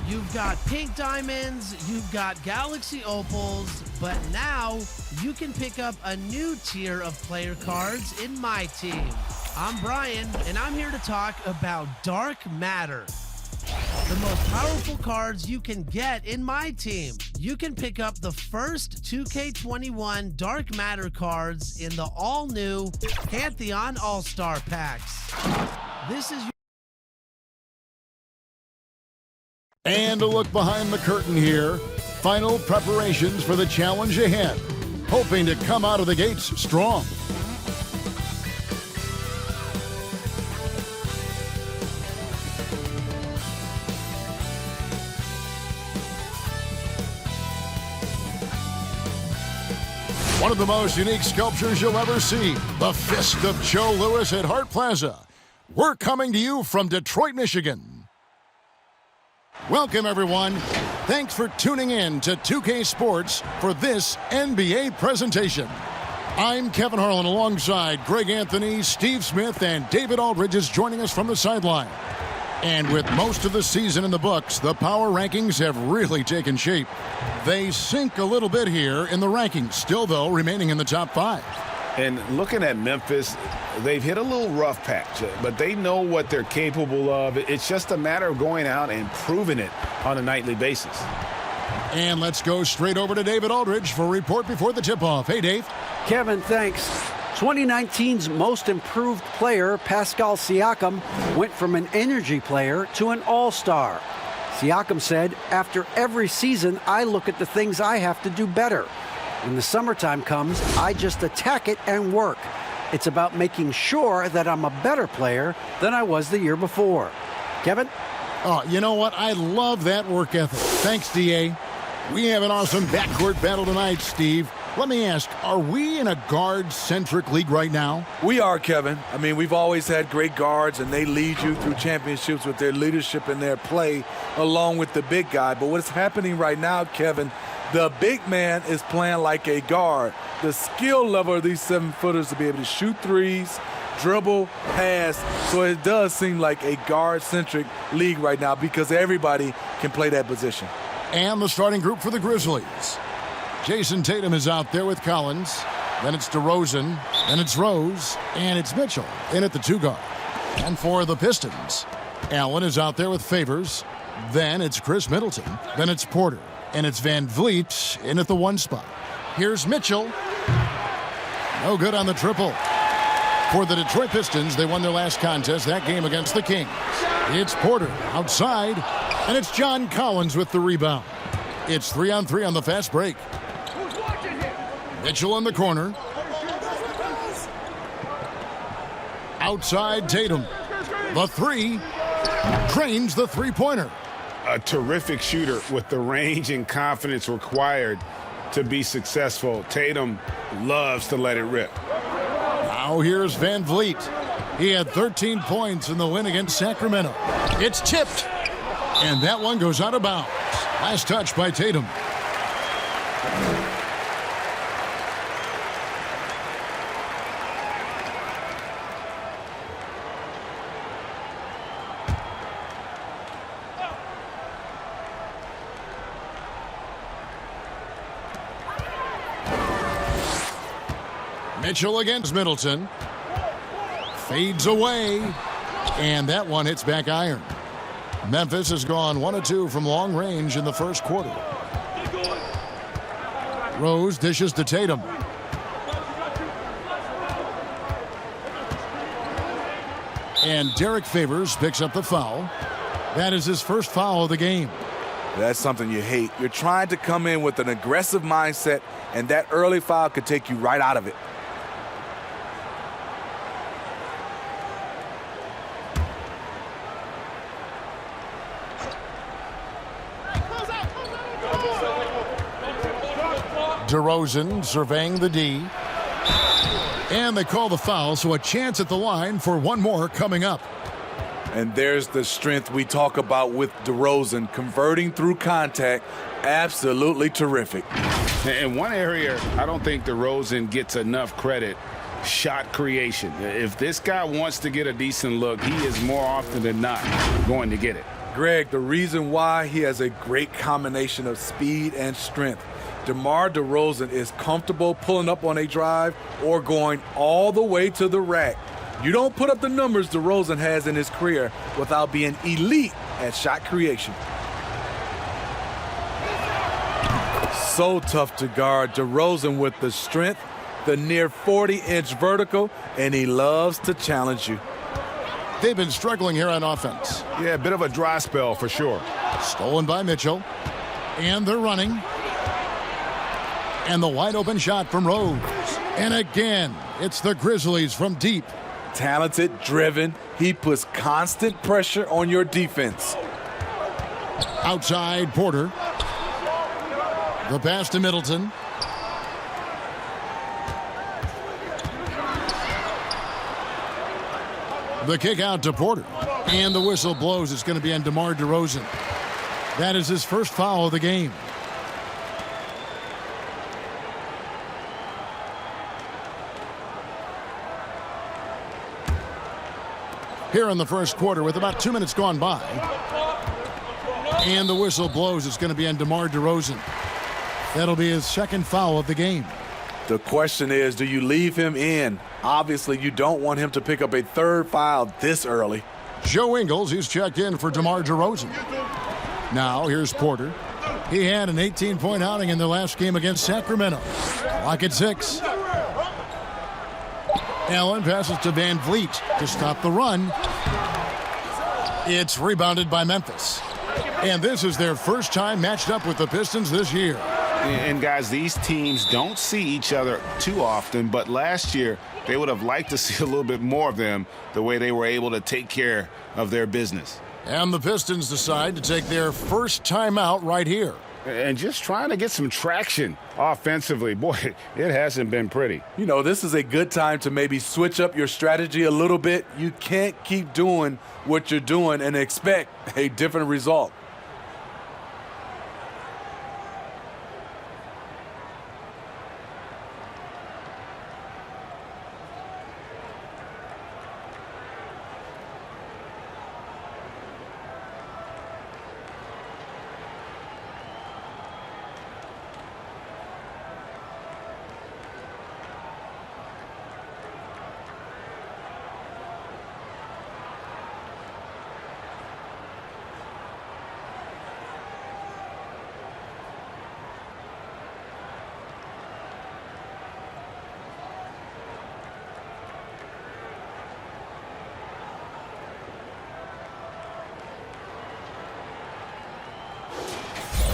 You've got pink diamonds, you've got galaxy opals, but now you can pick up a new tier of player cards in my team. I'm Brian, and I'm here to talk about Dark Matter. The most powerful cards you can get in my team. You can pick up the first 2K21 Dark Matter cards in the all-new Pantheon All-Star Packs. This is And a look behind the curtain here. Final preparations for the challenge ahead. Hoping to come out of the gates strong. One of the most unique sculptures you'll ever see. The Fist of Joe Louis at Hart Plaza. We're coming to you from Detroit, Michigan. Welcome, everyone. Thanks for tuning in to 2K Sports for this NBA presentation. I'm Kevin Harlan alongside Greg Anthony, Steve Smith, and David Aldridge is joining us from the sideline. And with most of the season in the books, the power rankings have really taken shape. They sink a little bit here in the rankings, still, though, remaining in the top 5. And looking at Memphis, they've hit a little rough patch, but they know what they're capable of. It's just a matter of going out and proving it on a nightly basis. And let's go straight over to David Aldridge for a report before the tip-off. Hey, Dave. Kevin, thanks. 2019's most improved player, Pascal Siakam, went from an energy player to an all-star. Siakam said, after every season, I look at the things I have to do better. When the summertime comes, I just attack it and work. It's about making sure that I'm a better player than I was the year before. Kevin? Oh, you know what? I love that work ethic. Thanks, D.A. We have an awesome backcourt battle tonight, Steve. Let me ask, are we in a guard-centric league right now? We are, Kevin. I mean, we've always had great guards, and they lead you through championships with their leadership and their play, along with the big guy. But what's happening right now, Kevin, the big man is playing like a guard. The skill level of these 7-footers to be able to shoot threes, dribble, pass. So it does seem like a guard-centric league right now because everybody can play that position. And the starting group for the Grizzlies. Jason Tatum is out there with Collins. Then it's DeRozan. Then it's Rose. And it's Mitchell in at the 2-guard. And for the Pistons, Allen is out there with Favors. Then it's Chris Middleton. Then it's Porter. And it's Van Vliet in at the 1 spot. Here's Mitchell. No good on the triple. For the Detroit Pistons, they won their last contest, that game against the Kings. It's Porter outside. And it's John Collins with the rebound. It's 3-on-3 on the fast break. Mitchell in the corner. Outside Tatum. The 3. Drains the 3-pointer. A terrific shooter with the range and confidence required to be successful. Tatum loves to let it rip. Now here's Van Vliet. He had 13 points in the win against Sacramento. It's tipped. And that one goes out of bounds. Last touch by Tatum. Mitchell against Middleton. Fades away. And that one hits back iron. Memphis has gone 1 of 2 from long range in the first quarter. Rose dishes to Tatum. And Derek Favors picks up the foul. That is his first foul of the game. That's something you hate. You're trying to come in with an aggressive mindset, and that early foul could take you right out of it. DeRozan surveying the D. And they call the foul, so a chance at the line for one more coming up. And there's the strength we talk about with DeRozan, converting through contact. Absolutely terrific. In one area, I don't think DeRozan gets enough credit, shot creation. If this guy wants to get a decent look, he is more often than not going to get it. Greg, the reason why he has a great combination of speed and strength. DeMar DeRozan is comfortable pulling up on a drive or going all the way to the rack. You don't put up the numbers DeRozan has in his career without being elite at shot creation. So tough to guard. DeRozan with the strength, the near 40-inch vertical, and he loves to challenge you. They've been struggling here on offense. Yeah, a bit of a dry spell for sure. Stolen by Mitchell. And they're running. And the wide open shot from Rose. And again, it's the Grizzlies from deep. Talented, driven. He puts constant pressure on your defense. Outside Porter. The pass to Middleton. The kick out to Porter. And the whistle blows. It's going to be on DeMar DeRozan. That is his first foul of the game. Here in the first quarter with about 2 minutes gone by. And the whistle blows. It's going to be on DeMar DeRozan. That'll be his second foul of the game. The question is, do you leave him in? Obviously, you don't want him to pick up a third foul this early. Joe Ingles, he's checked in for DeMar DeRozan. Now, here's Porter. He had an 18-point outing in their last game against Sacramento. Clock at 6. Allen passes to Van Vliet to stop the run. It's rebounded by Memphis. And this is their first time matched up with the Pistons this year. And guys, these teams don't see each other too often, but last year they would have liked to see a little bit more of them, the way they were able to take care of their business. And the Pistons decide to take their first timeout right here. And just trying to get some traction offensively. Boy, it hasn't been pretty. You know, this is a good time to maybe switch up your strategy a little bit. You can't keep doing what you're doing and expect a different result.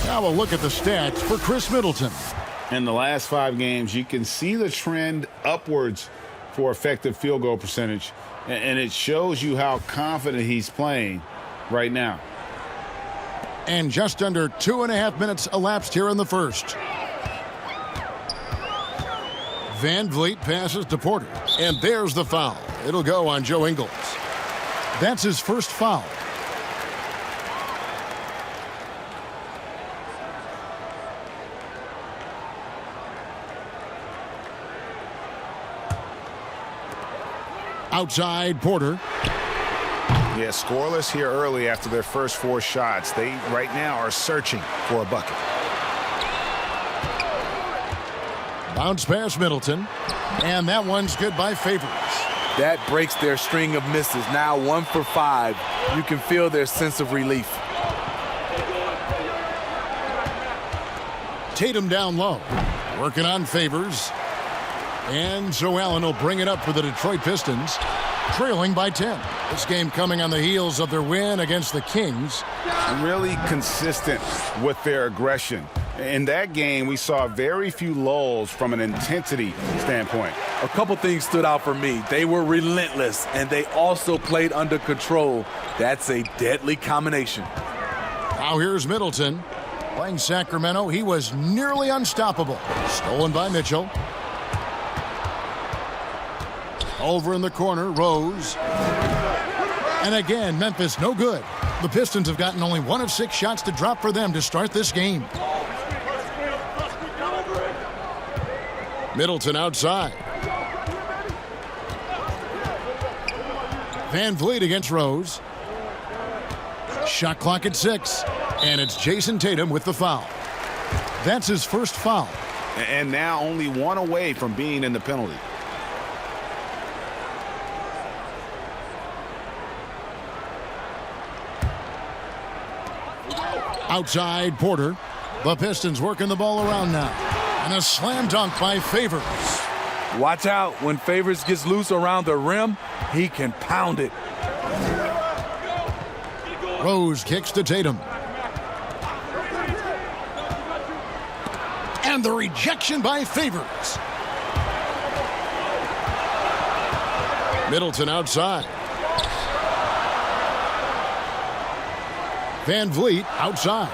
Now a look at the stats for Chris Middleton. In the last 5 games, you can see the trend upwards for effective field goal percentage, and it shows you how confident he's playing right now. And just under 2.5 minutes elapsed here in the first. Van Vliet passes to Porter, and there's the foul. It'll go on Joe Ingles. That's his first foul. Outside Porter. Yeah, scoreless here early after their first 4 shots. They right now are searching for a bucket. Bounce pass Middleton. And that one's good by Favors. That breaks their string of misses. Now 1 for 5. You can feel their sense of relief. Tatum down low. Working on Favors. And so Allen will bring it up for the Detroit Pistons, trailing by 10. This game coming on the heels of their win against the Kings. Really consistent with their aggression. In that game, we saw very few lulls from an intensity standpoint. A couple things stood out for me. They were relentless, and they also played under control. That's a deadly combination. Now here's Middleton. Playing Sacramento, he was nearly unstoppable. Stolen by Mitchell. Over in the corner, Rose. And again, Memphis no good. The Pistons have gotten only 1 of 6 shots to drop for them to start this game. Middleton outside. Van Vliet against Rose. Shot clock at 6. And it's Jason Tatum with the foul. That's his first foul. And now only one away from being in the penalty. Outside Porter. The Pistons working the ball around now. And a slam dunk by Favors. Watch out. When Favors gets loose around the rim, he can pound it. Rose kicks to Tatum. And the rejection by Favors. Middleton outside. Van Vliet outside.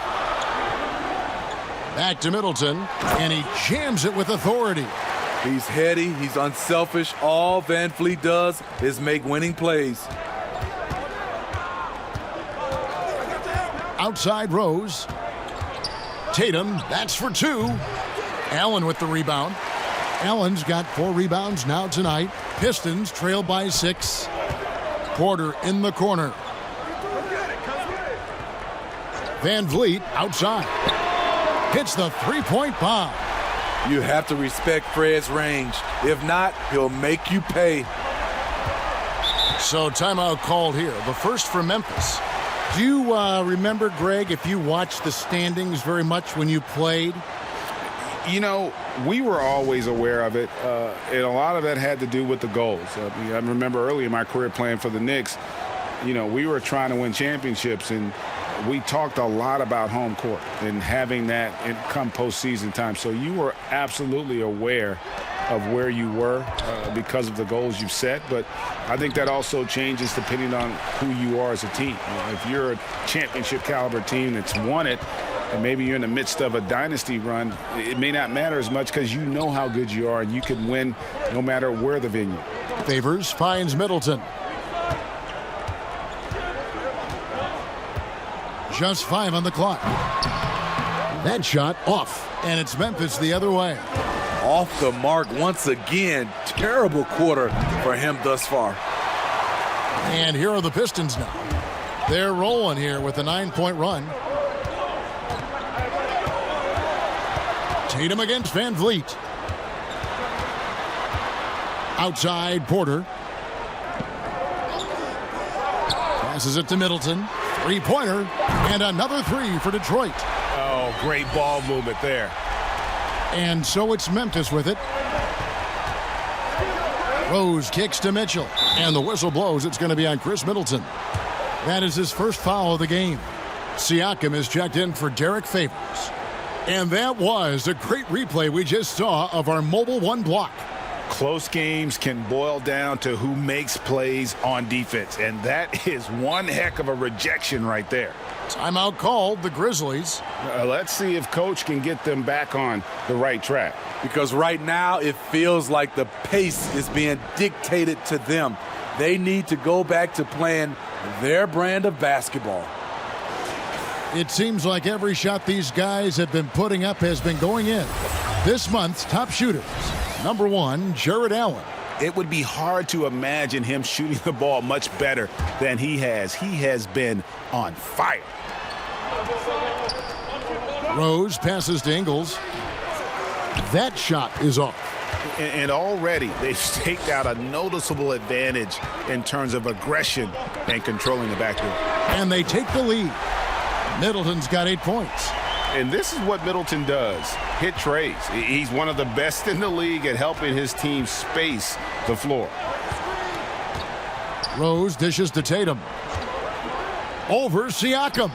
Back to Middleton, and he jams it with authority. He's heady, he's unselfish. All Van Vliet does is make winning plays. Outside Rose. Tatum, that's for 2. Allen with the rebound. Allen's got 4 rebounds now tonight. Pistons trail by 6. Porter in the corner. Van Vliet outside. Hits the three-point bomb. You have to respect Fred's range. If not, he'll make you pay. So timeout called here. The first for Memphis. Do you remember, Greg, if you watched the standings very much when you played? You know, we were always aware of it, and a lot of that had to do with the goals. I remember early in my career playing for the Knicks, you know, we were trying to win championships, and we talked a lot about home court and having that come postseason time. So you were absolutely aware of where you were because of the goals you set. But I think that also changes depending on who you are as a team. You know, if you're a championship caliber team that's won it, and maybe you're in the midst of a dynasty run, it may not matter as much because you know how good you are and you can win no matter where the venue. Favors finds Middleton. Just 5 on the clock. That shot off, and it's Memphis the other way. Off the mark once again. Terrible quarter for him thus far. And here are the Pistons now. They're rolling here with a 9-point run. Tatum against Van Vliet. Outside Porter. Passes it to Middleton. Three-pointer, and another 3 for Detroit. Oh, great ball movement there. And so it's Memphis with it. Rose kicks to Mitchell, and the whistle blows. It's going to be on Chris Middleton. That is his first foul of the game. Siakam is checked in for Derek Favors. And that was a great replay we just saw of our Mobile One block. Close games can boil down to who makes plays on defense, and that is one heck of a rejection right there. Timeout called, the Grizzlies. Let's see if Coach can get them back on the right track. Because right now it feels like the pace is being dictated to them. They need to go back to playing their brand of basketball. It seems like every shot these guys have been putting up has been going in. This month's top shooters. Number 1, Jared Allen. It would be hard to imagine him shooting the ball much better than he has. He has been on fire. Rose passes to Ingles. That shot is off. And already they've staked out a noticeable advantage in terms of aggression and controlling the backdoor. And they take the lead. Middleton's got 8 points. And this is what Middleton does, hit trays. He's one of the best in the league at helping his team space the floor. Rose dishes to Tatum. Over Siakam.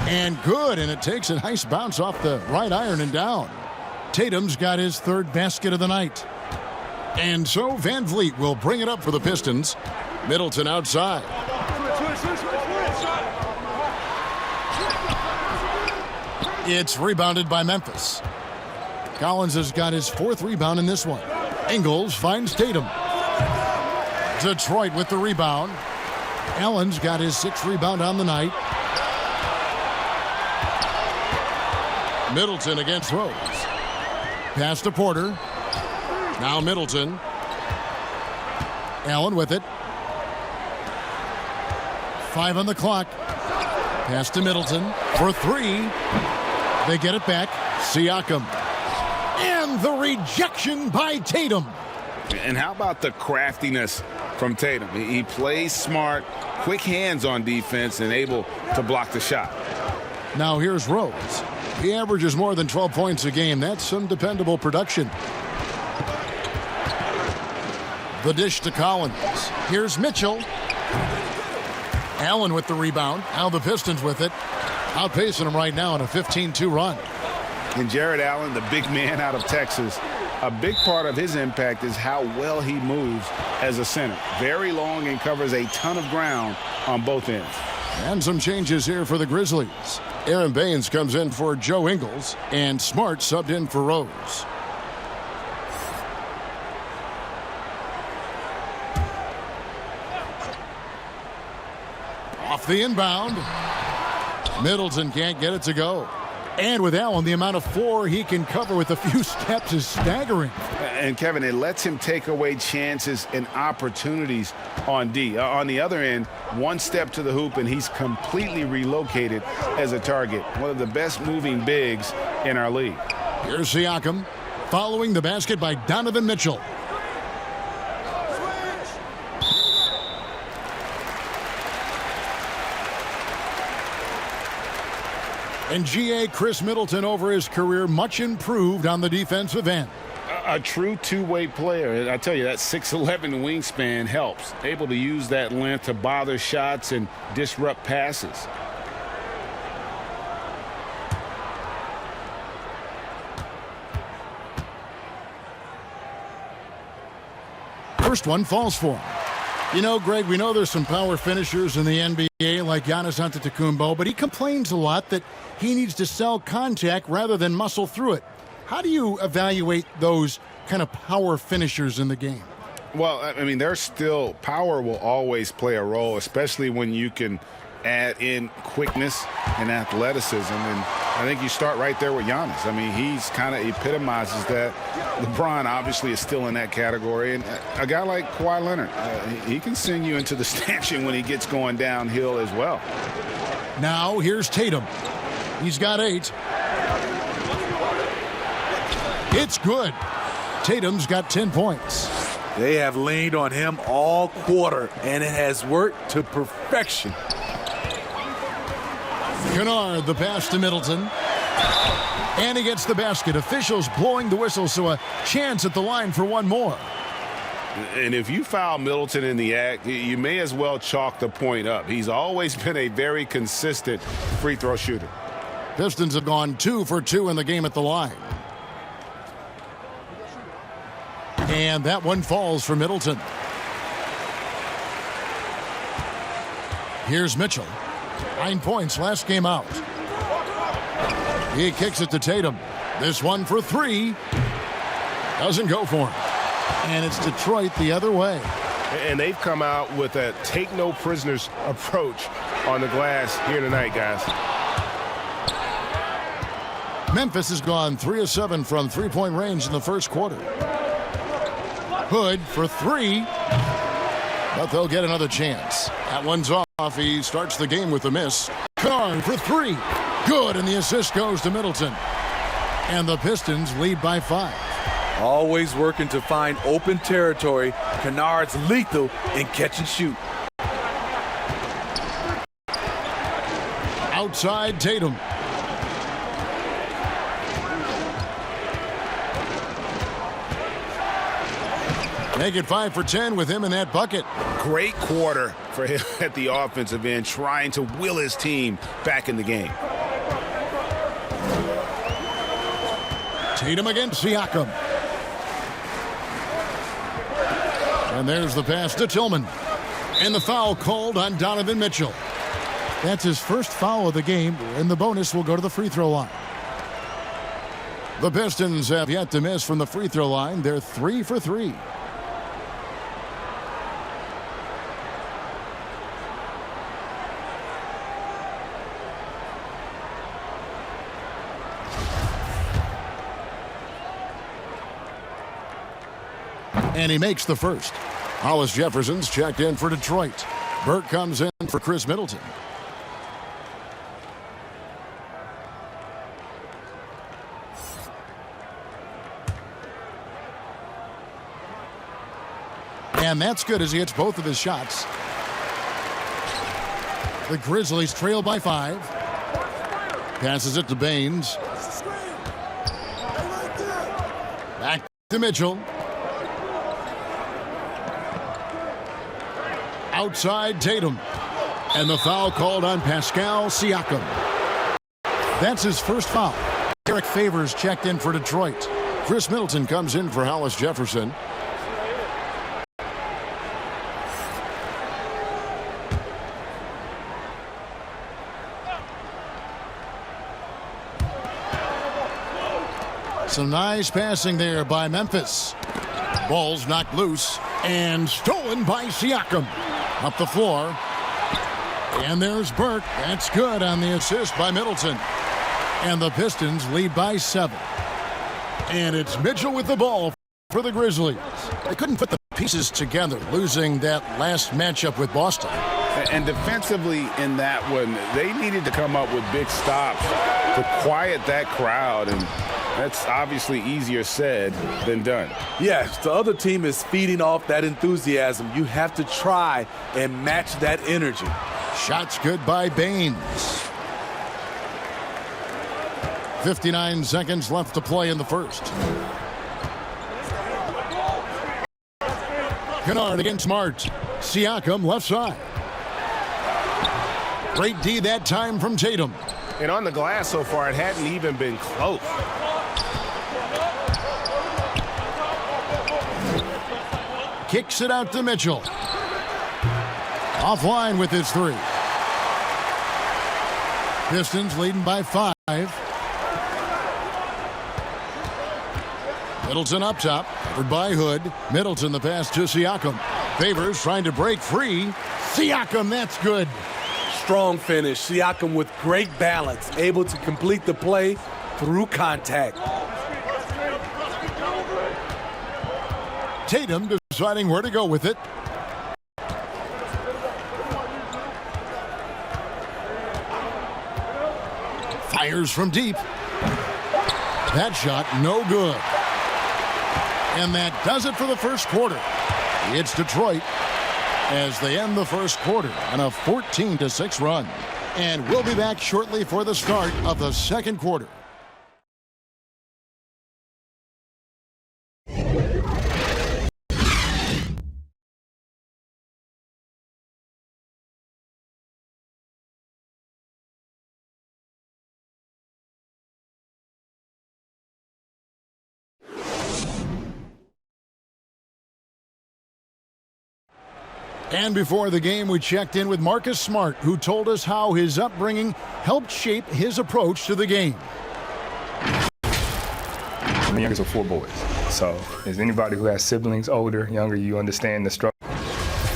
And good, and it takes a nice bounce off the right iron and down. Tatum's got his 3rd basket of the night. And so Van Vliet will bring it up for the Pistons. Middleton outside. It's rebounded by Memphis. Collins has got his 4th rebound in this one. Ingles finds Tatum. Detroit with the rebound. Allen's got his 6th rebound on the night. Middleton against Rose. Pass to Porter. Now Middleton. Allen with it. 5 on the clock. Pass to Middleton for three. They get it back. Siakam. And the rejection by Tatum. And how about the craftiness from Tatum? He plays smart, quick hands on defense, and able to block the shot. Now here's Rose. He averages more than 12 points a game. That's some dependable production. The dish to Collins. Here's Mitchell. Allen with the rebound. Now the Pistons with it. Outpacing them right now in a 15-2 run. And Jared Allen, the big man out of Texas, a big part of his impact is how well he moves as a center. Very long and covers a ton of ground on both ends. And some changes here for the Grizzlies. Aaron Baines comes in for Joe Ingles, and Smart subbed in for Rose. Off the inbound. Middleton can't get it to go. And with Allen, the amount of floor he can cover with a few steps is staggering. And, Kevin, it lets him take away chances and opportunities on D. On the other end, one step to the hoop, and he's completely relocated as a target. One of the best moving bigs in our league. Here's Siakam, following the basket by Donovan Mitchell. And G.A. Chris Middleton, over his career, much improved on the defensive end. A true two-way player. And I tell you, that 6'11" wingspan helps. Able to use that length to bother shots and disrupt passes. First one falls for him. You know, Greg, we know there's some power finishers in the NBA like Giannis Antetokounmpo, but he complains a lot that he needs to sell contact rather than muscle through it. How do you evaluate those kind of power finishers in the game? Well, I mean, there's still power will always play a role, especially when you can add in quickness and athleticism. And I think you start right there with Giannis. I mean, he's kind of epitomizes that. LeBron obviously is still in that category. And a guy like Kawhi Leonard, he can send you into the stanchion when he gets going downhill as well. Now here's Tatum. He's got 8. It's good. Tatum's got 10 points. They have leaned on him all quarter, and it has worked to perfection. Kennard, the pass to Middleton. And he gets the basket. Officials blowing the whistle, so a chance at the line for one more. And if you foul Middleton in the act, you may as well chalk the point up. He's always been a very consistent free throw shooter. Pistons have gone 2 for 2 in the game at the line. And that one falls for Middleton. Here's Mitchell. 9 points last game out. He kicks it to Tatum. This one for 3. Doesn't go for him. And it's Detroit the other way. And they've come out with a take no prisoners approach on the glass here tonight, guys. Memphis has gone 3 of 7 from three-point range in the first quarter. Hood for 3. But they'll get another chance. That one's off. He starts the game with a miss. Kennard for 3. Good, and the assist goes to Middleton. And the Pistons lead by 5. Always working to find open territory. Kennard's lethal in catch and shoot. Outside Tatum. Make it 5 for 10 with him in that bucket. Great quarter for him at the offensive end, trying to will his team back in the game. Tatum against Siakam. And there's the pass to Tillman. And the foul called on Donovan Mitchell. That's his first foul of the game, and the bonus will go to the free throw line. The Pistons have yet to miss from the free throw line. They're 3 for 3. And he makes the first. Hollis Jefferson's checked in for Detroit. Burke comes in for Chris Middleton. And that's good as he hits both of his shots. The Grizzlies trail by 5. Passes it to Baines. Back to Mitchell. Outside Tatum. And the foul called on Pascal Siakam. That's his first foul. Derek Favors checked in for Detroit. Chris Middleton comes in for Hollis Jefferson. Some nice passing there by Memphis. Ball's knocked loose and stolen by Siakam. Up the floor. And there's Burke. That's good on the assist by Middleton. And the Pistons lead by 7. And it's Mitchell with the ball for the Grizzlies. They couldn't put the pieces together, losing that last matchup with Boston. And defensively in that one, they needed to come up with big stops to quiet that crowd. And that's obviously easier said than done. Yes, the other team is feeding off that enthusiasm. You have to try and match that energy. Shots good by Baines. 59 seconds left to play in the first. Kennard against Smart. Siakam left side. Great D that time from Tatum. And on the glass so far, it hadn't even been close. Kicks it out to Mitchell. Offline with his 3. Pistons leading by 5. Middleton up top, covered by Hood. Middleton the pass to Siakam. Favors trying to break free. Siakam, that's good. Strong finish. Siakam with great balance, able to complete the play through contact. Tatum deciding where to go with it. Fires from deep. That shot no good. And that does it for the first quarter. It's Detroit as they end the first quarter on a 14-6 run. And we'll be back shortly for the start of the second quarter. And before the game, we checked in with Marcus Smart, who told us how his upbringing helped shape his approach to the game. I'm the youngest of 4 boys. So as anybody who has siblings, older, younger, you understand the struggle.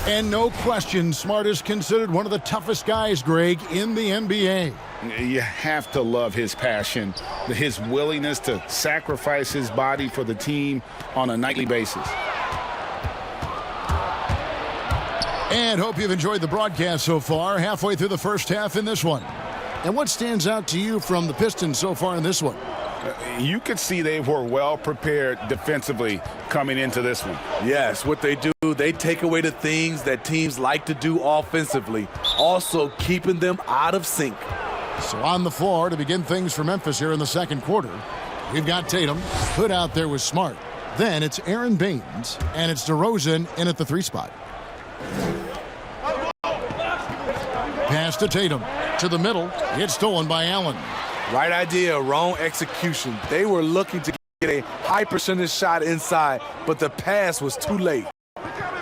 And no question, Smart is considered one of the toughest guys, Greg, in the NBA. You have to love his passion, his willingness to sacrifice his body for the team on a nightly basis. And hope you've enjoyed the broadcast so far, halfway through the first half in this one. And what stands out to you from the Pistons so far in this one? You could see they were well prepared defensively coming into this one. Yes, what they do, they take away the things that teams like to do offensively, also keeping them out of sync. So on the floor to begin things for Memphis here in the second quarter, we've got Tatum put out there with Smart. Then it's Aaron Baines, and it's DeRozan in at the 3 spot. Pass to Tatum. To the middle. It's stolen by Allen. Right idea, wrong execution. They were looking to get a high percentage shot inside, but the pass was too late.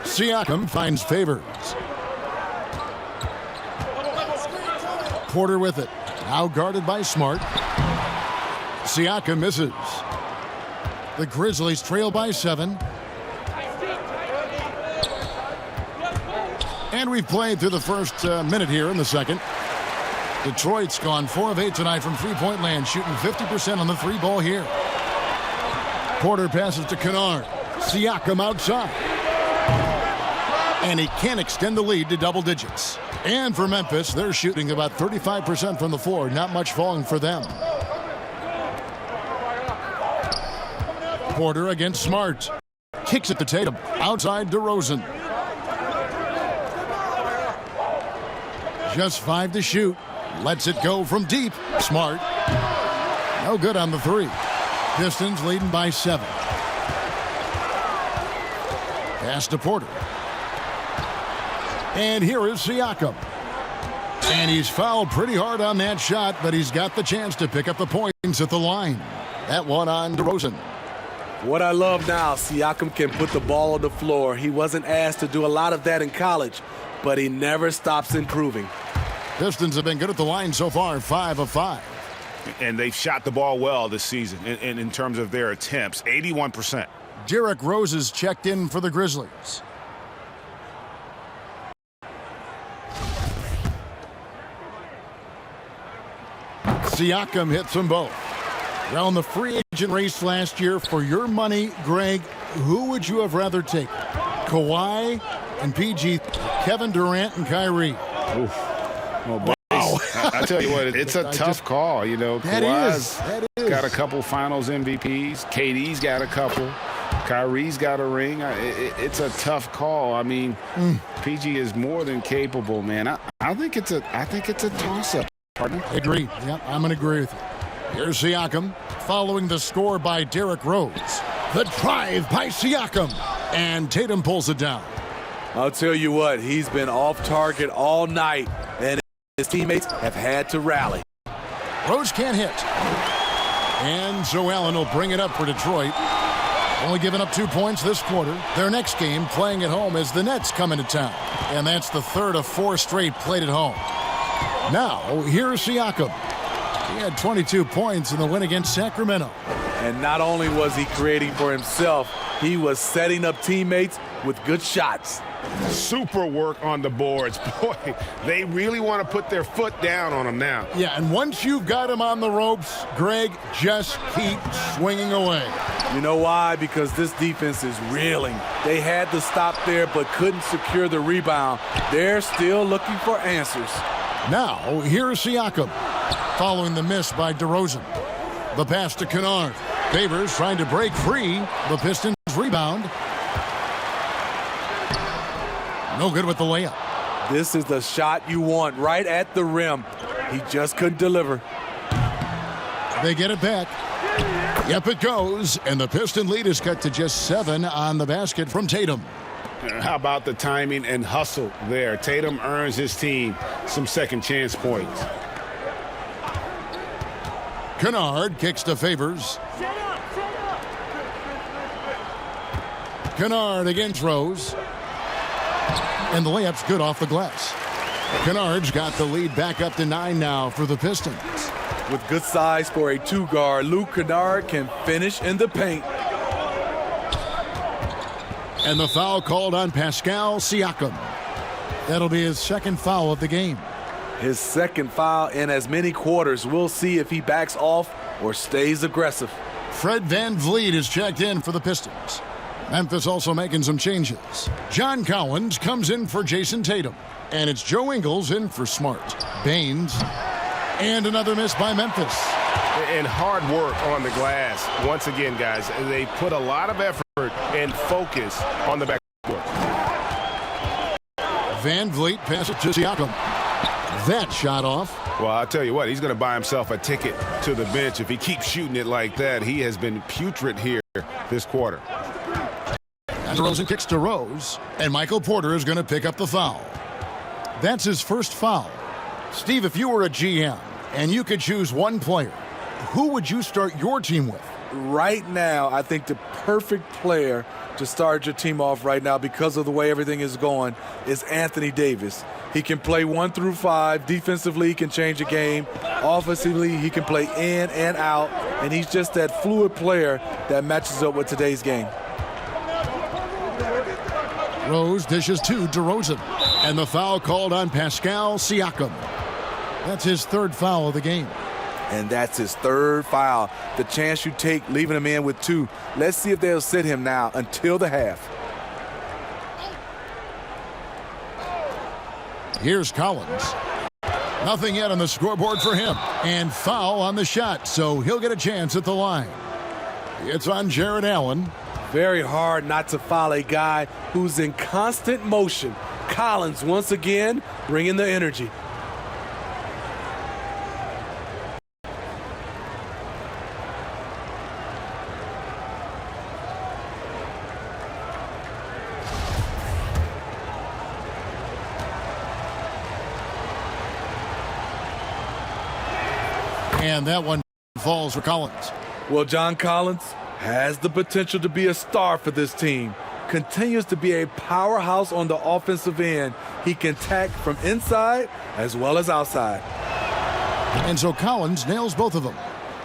Siakam finds Favors. Porter with it. Now guarded by Smart. Siakam misses. The Grizzlies trail by 7. And we've played through the first minute here in the second. Detroit's gone 4 of 8 tonight from three-point land, shooting 50% on the 3-ball here. Porter passes to Kennard. Siakam outside. And he can't extend the lead to double digits. And for Memphis, they're shooting about 35% from the floor. Not much falling for them. Porter against Smart. Kicks it to Tatum. Outside DeRozan. Just 5 to shoot. Lets it go from deep. Smart. No good on the 3. Pistons leading by 7. Pass to Porter. And here is Siakam. And he's fouled pretty hard on that shot, but he's got the chance to pick up the points at the line. That one on DeRozan. What I love now, Siakam can put the ball on the floor. He wasn't asked to do a lot of that in college, but he never stops improving. Pistons have been good at the line so far, 5 of 5. And they've shot the ball well this season in terms of their attempts, 81%. Derrick Rose is checked in for the Grizzlies. Siakam hits them both. Around the free agent race last year, for your money, Greg, who would you have rather taken? Kawhi and PG, Kevin Durant and Kyrie. Oof. Well, I tell you what, it's a tough call. You know, Kawhi's got a couple Finals MVPs. KD's got a couple. Kyrie's got a ring. It's a tough call. I mean, PG is more than capable, man. I think it's a toss-up. Partner. Agree. Yep, I'm going to agree with you. Here's Siakam following the score by Derrick Rose. The drive by Siakam. And Tatum pulls it down. I'll tell you what, he's been off target all night, and his teammates have had to rally. Rose can't hit. And Joe Allen will bring it up for Detroit. Only giving up 2 points this quarter. Their next game playing at home as the Nets come into town. And that's the 3rd of 4 straight played at home. Now, here's Siakam. He had 22 points in the win against Sacramento. And not only was he creating for himself, he was setting up teammates with good shots. Super work on the boards. Boy, they really want to put their foot down on him now. Yeah, and once you've got him on the ropes, Greg, just keep swinging away. You know why? Because this defense is reeling. They had to stop there but couldn't secure the rebound. They're still looking for answers. Now, here's Siakam, following the miss by DeRozan. The pass to Kennard. Favors trying to break free. The Pistons rebound. No good with the layup. This is the shot you want, right at the rim. He just couldn't deliver. They get it back. Yep, it goes. And the Piston lead is cut to just 7 on the basket from Tatum. How about the timing and hustle there? Tatum earns his team some second chance points. Kennard kicks to Favors. Kennard against Rose. And the layup's good off the glass. Kennard's got the lead back up to 9 now for the Pistons. With good size for a 2-guard, Luke Kennard can finish in the paint. And the foul called on Pascal Siakam. That'll be his second foul of the game. His second foul in as many quarters. We'll see if he backs off or stays aggressive. Fred VanVleet is checked in for the Pistons. Memphis also making some changes. John Collins comes in for Jason Tatum. And it's Joe Ingles in for Smart. Baines. And another miss by Memphis. And hard work on the glass. Once again, guys, they put a lot of effort and focus on the backcourt. VanVleet passes to Siakam. That shot off. Well, I'll tell you what, he's going to buy himself a ticket to the bench if he keeps shooting it like that. He has been putrid here this quarter. And DeRozan kicks to Rose, and Michael Porter is going to pick up the foul. That's his first foul. Steve, if you were a GM and you could choose one player, who would you start your team with? Right now, I think the perfect player to start your team off right now because of the way everything is going is Anthony Davis. He can play 1 through 5. Defensively, he can change a game. Offensively, he can play in and out. And he's just that fluid player that matches up with today's game. Rose dishes to DeRozan. And the foul called on Pascal Siakam. That's his third foul of the game. And that's his third foul. The chance you take leaving him in with 2. Let's see if they'll sit him now until the half. Here's Collins. Nothing yet on the scoreboard for him. And foul on the shot, so he'll get a chance at the line. It's on Jared Allen. Very hard not to foul a guy who's in constant motion. Collins once again bringing the energy. And that one falls for Collins. Well, John Collins has the potential to be a star for this team. Continues to be a powerhouse on the offensive end. He can tack from inside as well as outside. And so Collins nails both of them.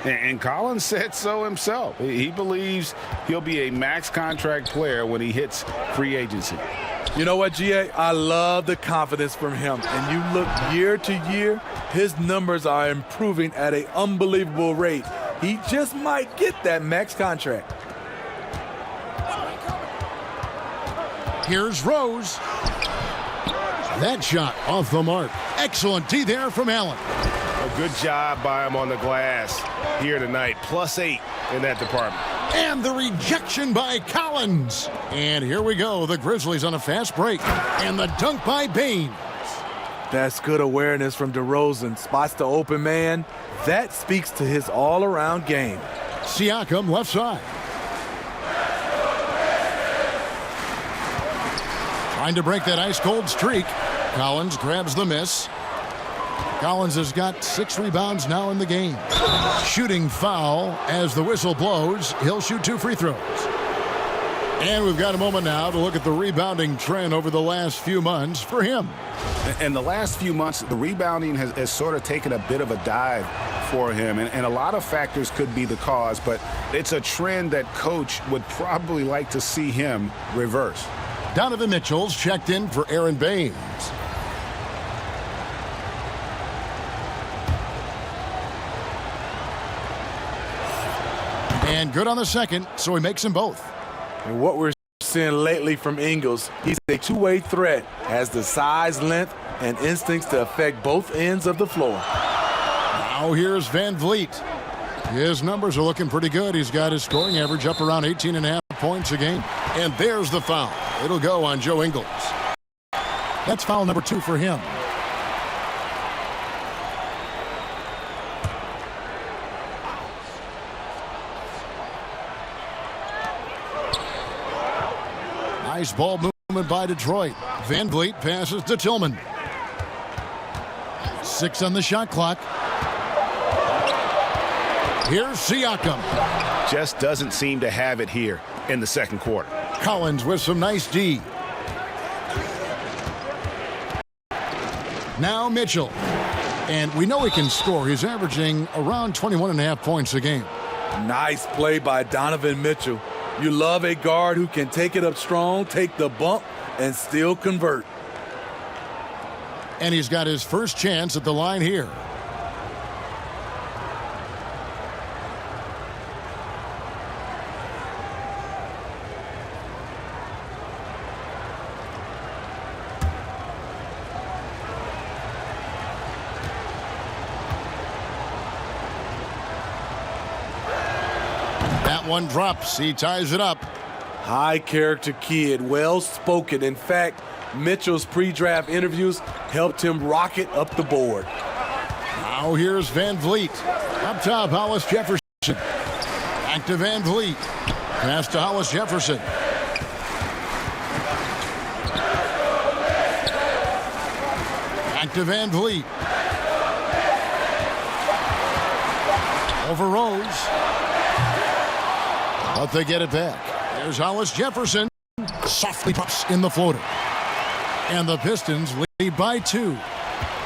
And Collins said so himself. He believes he'll be a max contract player when he hits free agency. You know what, GA? I love the confidence from him. And you look year to year, his numbers are improving at an unbelievable rate. He just might get that max contract. Here's Rose. That shot off the mark. Excellent D there from Allen. A good job by him on the glass here tonight. +8 in that department. And the rejection by Collins. And here we go. The Grizzlies on a fast break. And the dunk by Bain. That's good awareness from DeRozan. Spots the open man. That speaks to his all-around game. Siakam left side. Trying to break that ice-cold streak. Collins grabs the miss. Collins has got 6 rebounds now in the game. Shooting foul as the whistle blows. He'll shoot 2 free throws. And we've got a moment now to look at the rebounding trend over the last few months for him. In the last few months, the rebounding has sort of taken a bit of a dive for him. And a lot of factors could be the cause, but it's a trend that coach would probably like to see him reverse. Donovan Mitchell's checked in for Aaron Baines. And good on the second, so he makes them both. And what we're seeing lately from Ingles, he's a two-way threat, has the size, length, and instincts to affect both ends of the floor. Now here's Van Vliet. His numbers are looking pretty good. He's got his scoring average up around 18.5 points a game. And there's the foul. It'll go on Joe Ingles. That's foul number 2 for him. Nice ball movement by Detroit. Van Vliet passes to Tillman. 6 on the shot clock. Here's Siakam. Just doesn't seem to have it here in the second quarter. Collins with some nice D. Now Mitchell. And we know he can score. He's averaging around 21.5 points a game. Nice play by Donovan Mitchell. You love a guard who can take it up strong, take the bump, and still convert. And he's got his first chance at the line here. That one drops. He ties it up. High character kid, well spoken. In fact, Mitchell's pre-draft interviews helped him rocket up the board. Now here's Van Vliet. Up top, Hollis Jefferson. Back to Van Vliet. Pass to Hollis Jefferson. Back to Van Vliet. Over Rose. But they get it back. There's Hollis Jefferson. Softly pops in the floater. And the Pistons lead by 2.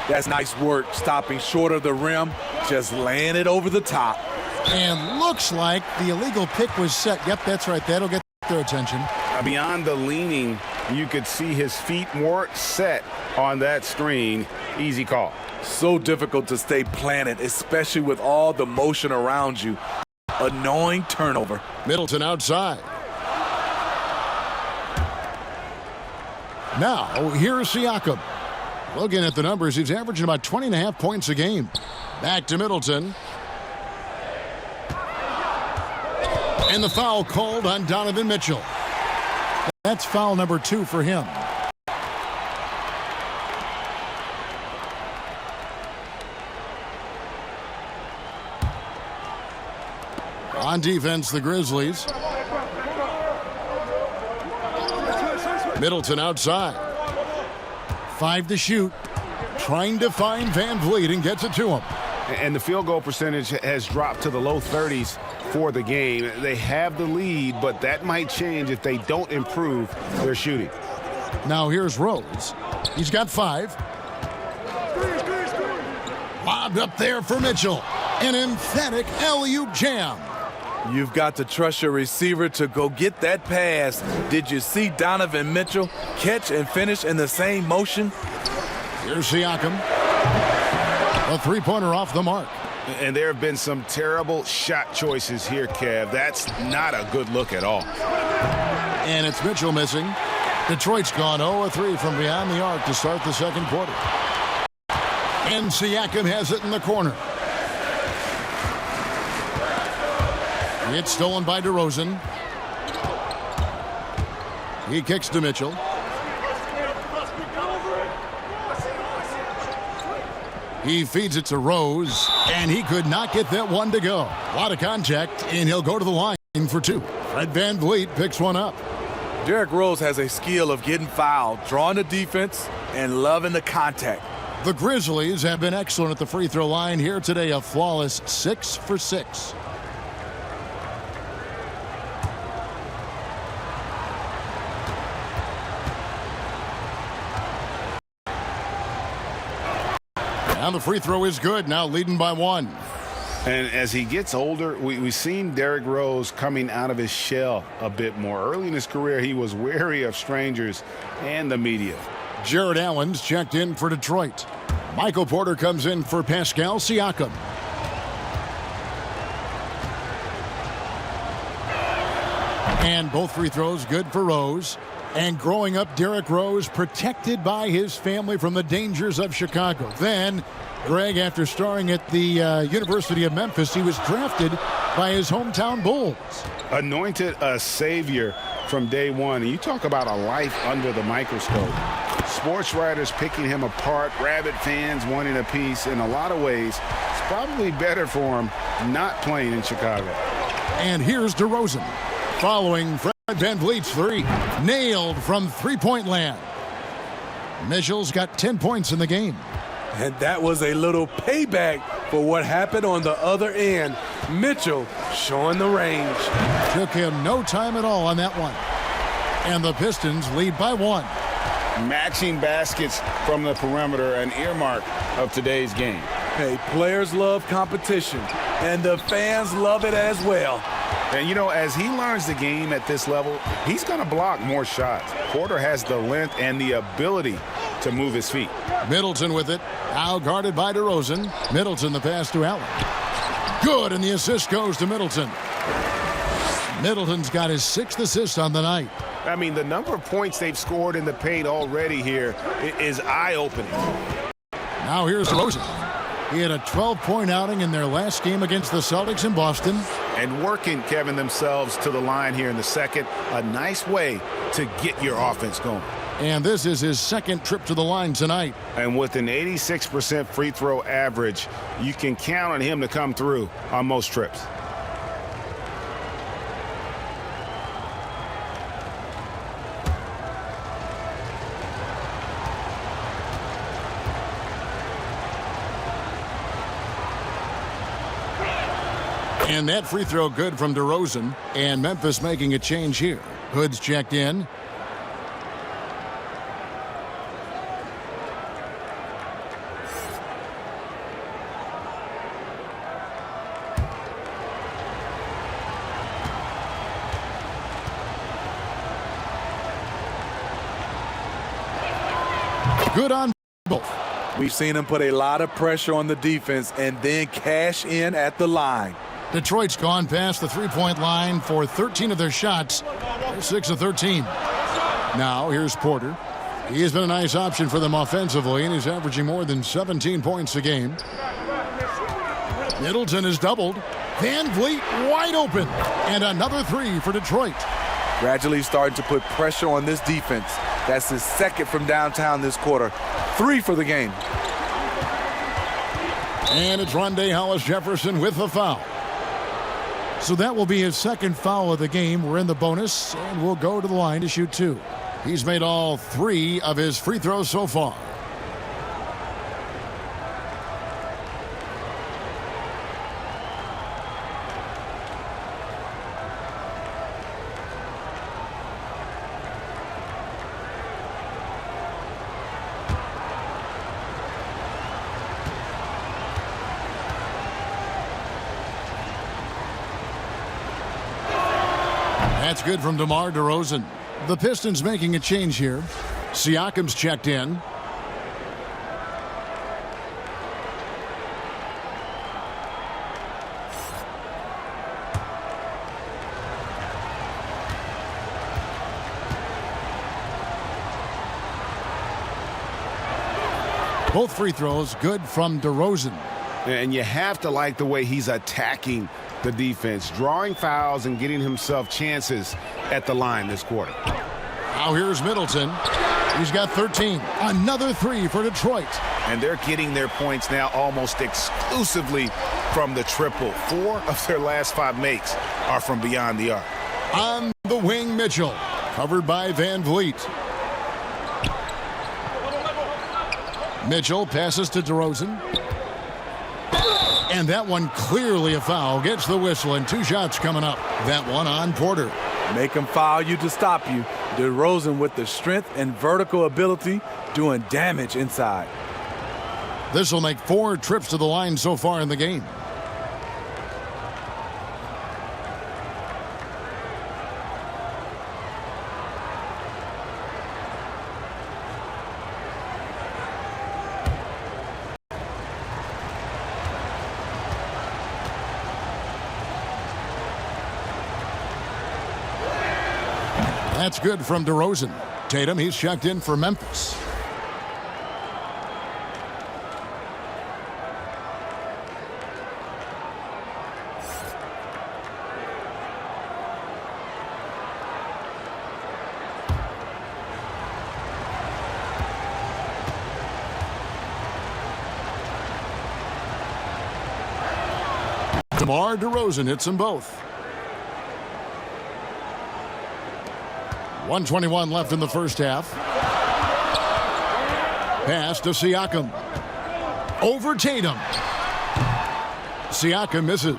That's nice work, stopping short of the rim, just laying it over the top. And looks like the illegal pick was set. Yep, that's right. That'll get their attention. Beyond the leaning, you could see his feet more set on that screen. Easy call. So difficult to stay planted, especially with all the motion around you. Annoying turnover. Middleton outside. Now, here's Siakam. Looking at the numbers, he's averaging about 20.5 points a game. Back to Middleton. And the foul called on Donovan Mitchell. That's foul number 2 for him. On defense, the Grizzlies. Middleton outside. 5 to shoot. Trying to find Van Vliet and gets it to him. and the field goal percentage has dropped to the low 30s for the game. They have the lead, but that might change if they don't improve their shooting. Now here's Rose. He's got 5. Lobbed up there for Mitchell. An emphatic alley-oop jam. You've got to trust your receiver to go get that pass. Did you see Donovan Mitchell catch and finish in the same motion? Here's Siakam. A three-pointer off the mark. And there have been some terrible shot choices here, Kev. That's not a good look at all. And it's Mitchell missing. Detroit's gone 0-3 from beyond the arc to start the second quarter. And Siakam has it in the corner. It's stolen by DeRozan. He kicks to Mitchell. He feeds it to Rose, and he could not get that one to go. A lot of contact, and he'll go to the line for 2. Fred VanVleet picks one up. Derrick Rose has a skill of getting fouled, drawing the defense, and loving the contact. The Grizzlies have been excellent at the free throw line here today, a flawless 6 for 6. And the free throw is good, now leading by 1. And as he gets older, we've seen Derrick Rose coming out of his shell a bit more. Early in his career, he was wary of strangers and the media. Jared Allen's checked in for Detroit. Michael Porter comes in for Pascal Siakam. And both free throws good for Rose. And growing up, Derrick Rose protected by his family from the dangers of Chicago. Then, Greg, after starring at the University of Memphis, he was drafted by his hometown Bulls. Anointed a savior from day one. And you talk about a life under the microscope. Sports writers picking him apart, rabid fans wanting a piece. In a lot of ways, it's probably better for him not playing in Chicago. And here's DeRozan following Fred VanVleet's 3. Nailed from three-point land. Mitchell's got 10 points in the game. And that was a little payback for what happened on the other end. Mitchell showing the range. Took him no time at all on that one. And the Pistons lead by 1. Matching baskets from the perimeter, an earmark of today's game. Hey, players love competition, and the fans love it as well. And, you know, as he learns the game at this level, he's going to block more shots. Porter has the length and the ability to move his feet. Middleton with it. Now guarded by DeRozan. Middleton the pass to Allen. Good, and the assist goes to Middleton. Middleton's got his 6th assist on the night. I mean, the number of points they've scored in the paint already here is eye-opening. Now here's DeRozan. He had a 12-point outing in their last game against the Celtics in Boston. And working, Kevin, themselves to the line here in the second. A nice way to get your offense going. And this is his 2nd trip to the line tonight. And with an 86% free throw average, you can count on him to come through on most trips. And that free throw good from DeRozan. And Memphis making a change here. Hood's checked in. Good on both. We've seen him put a lot of pressure on the defense and then cash in at the line. Detroit's gone past the three-point line for 13 of their shots. They're 6 of 13. Now here's Porter. He has been a nice option for them offensively, and he's averaging more than 17 points a game. Middleton is doubled. VanVleet wide open. And another 3 for Detroit. Gradually starting to put pressure on this defense. That's his 2nd from downtown this quarter. 3 for the game. And it's Rondé Hollis-Jefferson with the foul. So that will be his 2nd foul of the game. We're in the bonus, and we'll go to the line to shoot 2. He's made all 3 of his free throws so far. That's good from DeMar DeRozan. The Pistons making a change here. Siakam's checked in. Both free throws good from DeRozan. And you have to like the way he's attacking the defense, drawing fouls and getting himself chances at the line this quarter. Now here's Middleton. He's got 13. Another three for Detroit. And they're getting their points now almost exclusively from the triple. 4 of their last 5 makes are from beyond the arc. On the wing, Mitchell. Covered by Van Vliet. Mitchell passes to DeRozan. And that one clearly a foul. Gets the whistle, and 2 shots coming up. That one on Porter. Make him foul you to stop you. DeRozan with the strength and vertical ability doing damage inside. This will make 4 trips to the line so far in the game. That's good from DeRozan. Tatum, he's checked in for Memphis. DeMar DeRozan hits them both. 1:21 left in the first half. Pass to Siakam. Over Tatum. Siakam misses.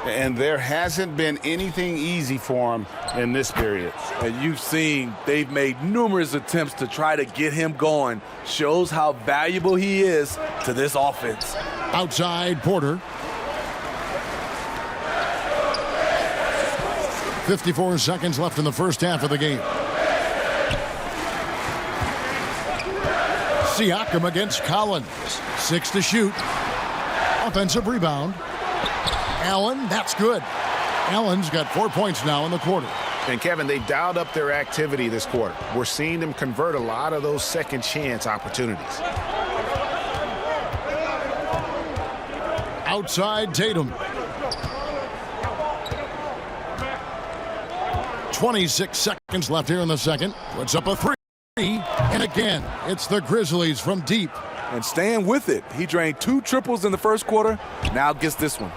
And there hasn't been anything easy for him in this period. And you've seen they've made numerous attempts to try to get him going. Shows how valuable he is to this offense. Outside Porter. 54 seconds left in the first half of the game. Siakam against Collins. 6 to shoot. Offensive rebound. Allen, that's good. Allen's got 4 points now in the quarter. And Kevin, they've dialed up their activity this quarter. We're seeing them convert a lot of those second chance opportunities. Outside Tatum. 26 seconds left here in the second. Puts up a 3. And again, it's the Grizzlies from deep. And staying with it. He drained 2 triples in the first quarter. Now gets this one.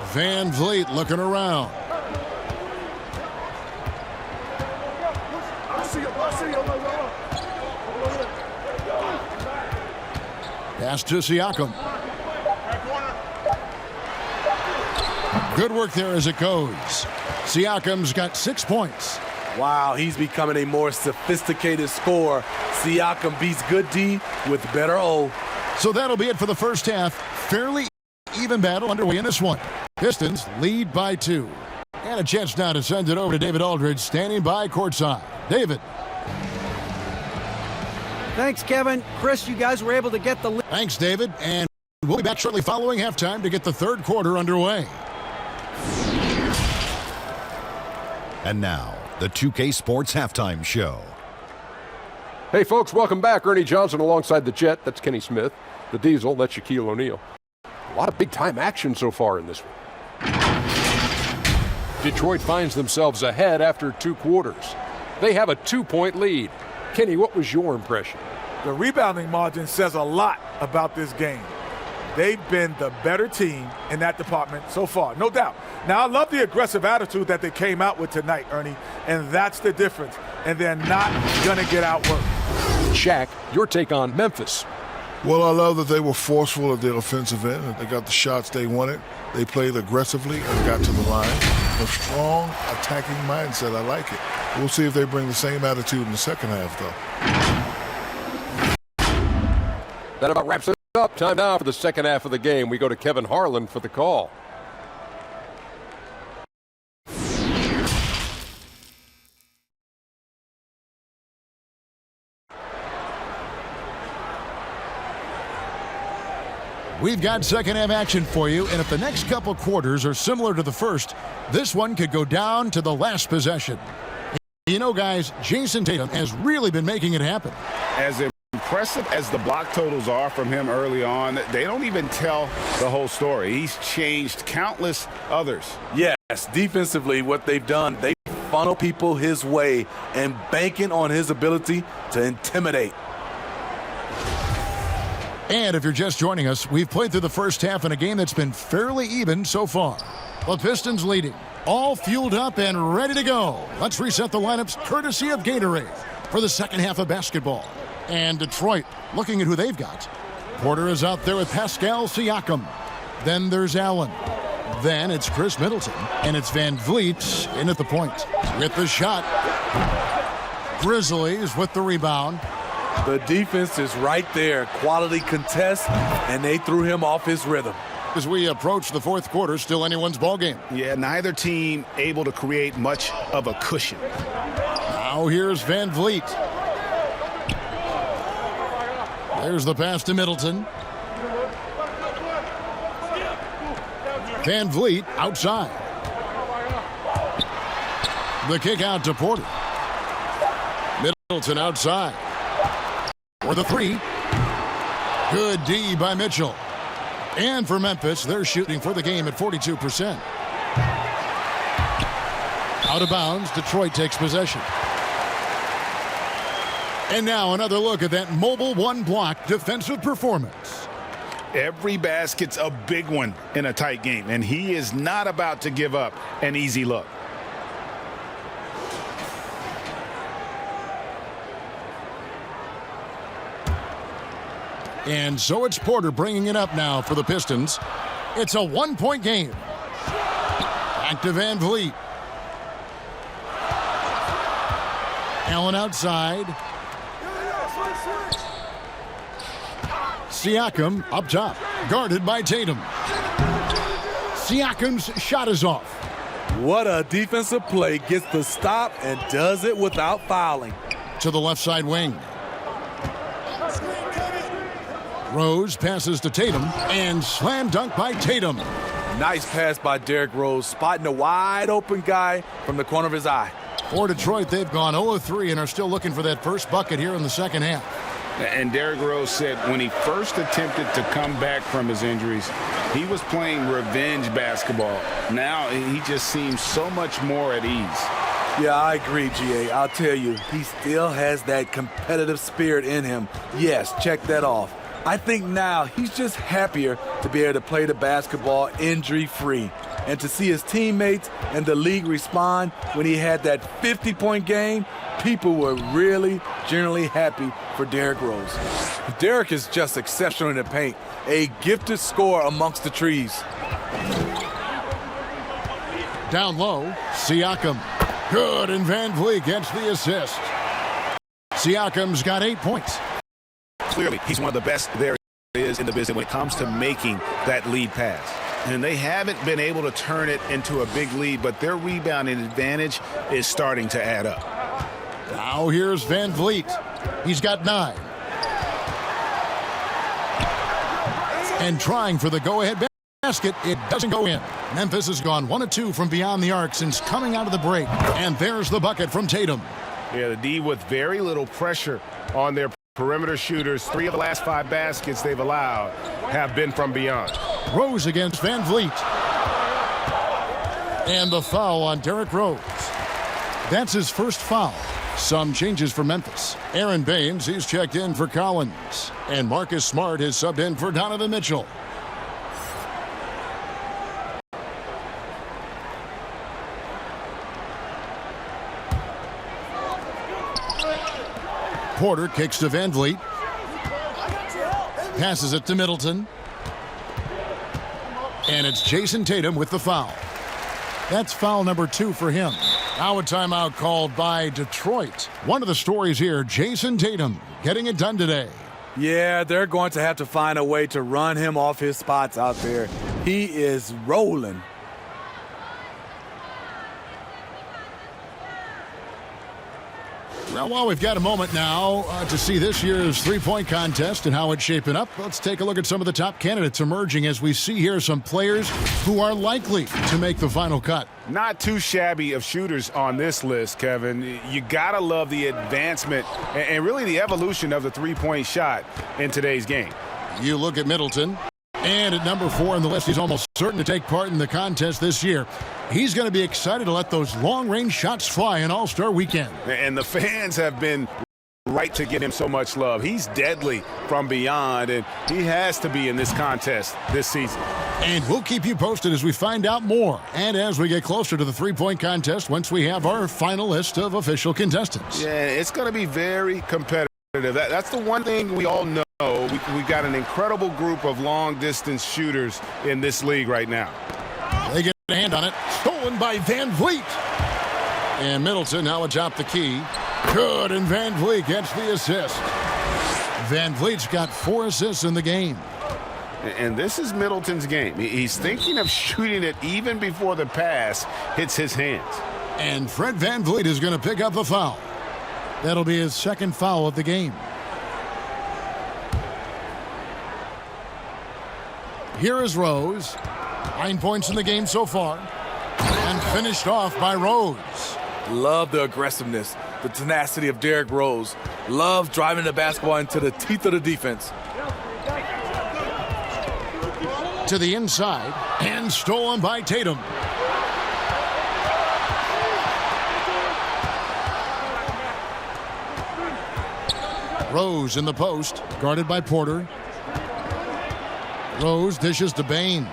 Van Vliet looking around. Pass to Siakam. Good work there as it goes. Siakam's got 6 points. Wow, he's becoming a more sophisticated scorer. Siakam beats good D with better O. So that'll be it for the first half. Fairly even battle underway in this one. Pistons lead by 2. And a chance now to send it over to David Aldridge, standing by courtside. David. Thanks, Kevin. Chris, you guys were able to get the lead. Thanks, David. And we'll be back shortly following halftime to get the third quarter underway. And now, the 2K Sports Halftime Show. Hey, folks, welcome back. Ernie Johnson alongside the Jet. That's Kenny Smith. The Diesel, that's Shaquille O'Neal. A lot of big-time action so far in this one. Detroit finds themselves ahead after 2 quarters. They have a 2-point lead. Kenny, what was your impression? The rebounding margin says a lot about this game. They've been the better team in that department so far, no doubt. Now, I love the aggressive attitude that they came out with tonight, Ernie, and that's the difference. And they're not going to get outworked. Shaq, your take on Memphis. Well, I love that they were forceful at their offensive end. They got the shots they wanted. They played aggressively and got to the line. A strong attacking mindset. I like it. We'll see if they bring the same attitude in the second half, though. That about wraps it up. Time now for the second half of the game. We go to Kevin Harlan for the call. We've got second half action for you, and if the next couple quarters are similar to the first, this one could go down to the last possession. You know, guys, Jason Tatum has really been making it happen. As impressive as the block totals are from him early on, they don't even tell the whole story. He's changed countless others. Yes, defensively, what they've done, they funnel people his way and banking on his ability to intimidate. And if you're just joining us, we've played through the first half in a game that's been fairly even so far. The Pistons leading, all fueled up and ready to go. Let's reset the lineups courtesy of Gatorade for the second half of basketball. And Detroit, looking at who they've got. Porter is out there with Pascal Siakam. Then there's Allen. Then it's Chris Middleton. And it's Van Vliet in at the point. With the shot. Grizzlies with the rebound. The defense is right there. Quality contest, and they threw him off his rhythm. As we approach the fourth quarter, still anyone's ball game. Yeah, neither team able to create much of a cushion. Now here's Van Vliet. There's the pass to Middleton. Van Vliet outside. The kick out to Porter. Middleton outside. For the three. Good D by Mitchell. And for Memphis, they're shooting for the game at 42%. Out of bounds, Detroit takes possession. And now another look at that mobile one-block defensive performance. Every basket's a big one in a tight game, and he is not about to give up an easy look. And so it's Porter bringing it up now for the Pistons. It's a one-point game. Back to Van Vliet. Allen outside. Siakam up top, guarded by Tatum. Siakam's shot is off. What a defensive play. Gets the stop and does it without fouling. To the left side wing. Rose passes to Tatum, and slam dunk by Tatum. Nice pass by Derrick Rose, spotting a wide open guy from the corner of his eye. For Detroit, they've gone 0-3 and are still looking for that first bucket here in the second half. And Derrick Rose said when he first attempted to come back from his injuries, he was playing revenge basketball. Now he just seems so much more at ease. Yeah, I agree, GA. I'll tell you, he still has that competitive spirit in him. Yes, check that off. I think now he's just happier to be able to play the basketball injury-free and to see his teammates and the league respond when he had that 50-point game. People were really generally happy for Derrick Rose. Derrick is just exceptional in the paint, a gifted scorer amongst the trees. Down low, Siakam. Good, and Van Vliet gets the assist. Siakam's got 8 points. Clearly, he's one of the best there is in the business when it comes to making that lead pass. And they haven't been able to turn it into a big lead, but their rebounding advantage is starting to add up. Now here's Van Vliet. He's got 9. And trying for the go-ahead basket, it doesn't go in. Memphis has gone 1 of 2 from beyond the arc since coming out of the break. And there's the bucket from Tatum. Yeah, the D with very little pressure on their perimeter shooters. 3 of the last 5 baskets they've allowed have been from beyond. Rose against Van Vliet. And the foul on Derrick Rose. That's his first foul. Some changes for Memphis. Aaron Baines, he's checked in for Collins. And Marcus Smart has subbed in for Donovan Mitchell. Porter kicks to Van Vliet. Passes it to Middleton. And it's Jason Tatum with the foul. That's foul number 2 for him. Now a timeout called by Detroit. One of the stories here, Jason Tatum getting it done today. Yeah, they're going to have to find a way to run him off his spots out there. He is rolling. Well, while we've got a moment now to see this year's three-point contest and how it's shaping up, let's take a look at some of the top candidates emerging as we see here some players who are likely to make the final cut. Not too shabby of shooters on this list, Kevin. You got to love the advancement and really the evolution of the three-point shot in today's game. You look at Middleton, and at number 4 on the list, he's almost certain to take part in the contest this year. He's going to be excited to let those long-range shots fly in All-Star Weekend. And the fans have been right to give him so much love. He's deadly from beyond, and he has to be in this contest this season. And we'll keep you posted as we find out more and as we get closer to the three-point contest once we have our final list of official contestants. Yeah, it's going to be very competitive. That's the one thing we all know. We've got an incredible group of long-distance shooters in this league right now. They get a hand on it. Stolen by Van Vliet. And Middleton now atop the key. Good, and Van Vliet gets the assist. Van Vliet's got 4 assists in the game. And this is Middleton's game. He's thinking of shooting it even before the pass hits his hands. And Fred Van Vliet is going to pick up the foul. That'll be his second foul of the game. Here is Rose. 9 points in the game so far. And finished off by Rose. Love the aggressiveness, the tenacity of Derrick Rose. Love driving the basketball into the teeth of the defense. To the inside, and stolen by Tatum. Rose in the post, guarded by Porter. Rose dishes to Baines.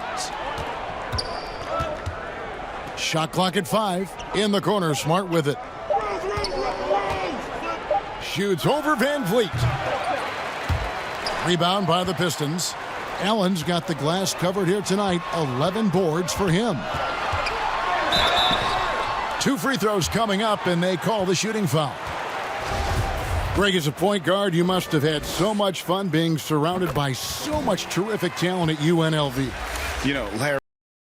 Shot clock at 5. In the corner, Smart with it. Shoots over Van Vliet. Rebound by the Pistons. Allen's got the glass covered here tonight. 11 boards for him. 2 free throws coming up, and they call the shooting foul. Greg, as a point guard, you must have had so much fun being surrounded by so much terrific talent at UNLV. You know,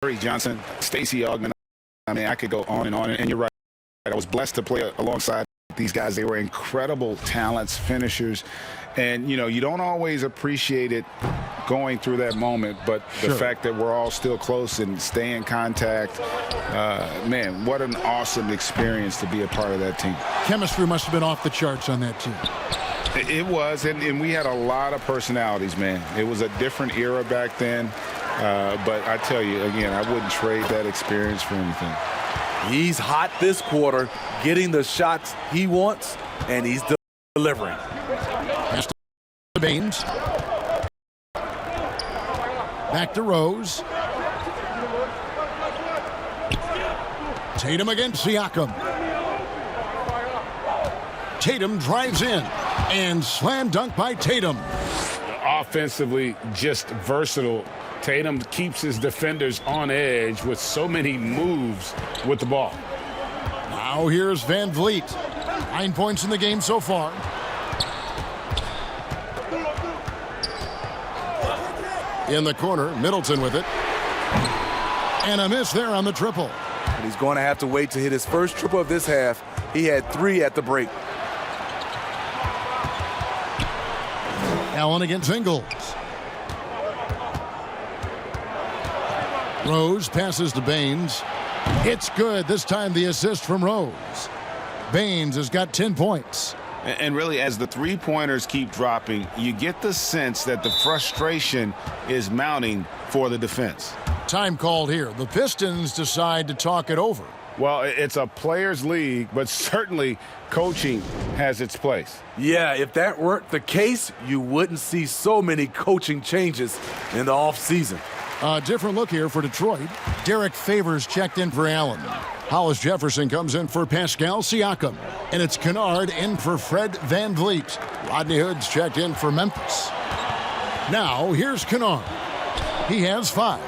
Larry Johnson, Stacey Augmon, I mean, I could go on, and you're right. I was blessed to play alongside these guys. They were incredible talents, finishers, and, you know, you don't always appreciate it going through that moment, but the fact that we're all still close and stay in contact, man, what an awesome experience to be a part of that team. Chemistry must have been off the charts on that team. It was, and we had a lot of personalities, man. It was a different era back then, but I tell you, again, I wouldn't trade that experience for anything. He's hot this quarter, getting the shots he wants, and he's delivering. Pass to Baines. Back to Rose. Tatum against Siakam. Tatum drives in and slam dunk by Tatum. Offensively, just versatile. Tatum keeps his defenders on edge with so many moves with the ball. Now here's Van Vliet. 9 points in the game so far. In the corner, Middleton with it. And a miss there on the triple. And he's going to have to wait to hit his first triple of this half. He had 3 at the break. Allen against Ingles. Rose passes to Baines. It's good. This time the assist from Rose. Baines has got 10 points. And really, as the three-pointers keep dropping, you get the sense that the frustration is mounting for the defense. Time called here. The Pistons decide to talk it over. Well, it's a players' league, but certainly coaching has its place. Yeah, if that weren't the case, you wouldn't see so many coaching changes in the offseason. A different look here for Detroit. Derek Favors checked in for Allen. Hollis Jefferson comes in for Pascal Siakam. And it's Kennard in for Fred Van Vliet. Rodney Hood's checked in for Memphis. Now, here's Kennard. He has 5.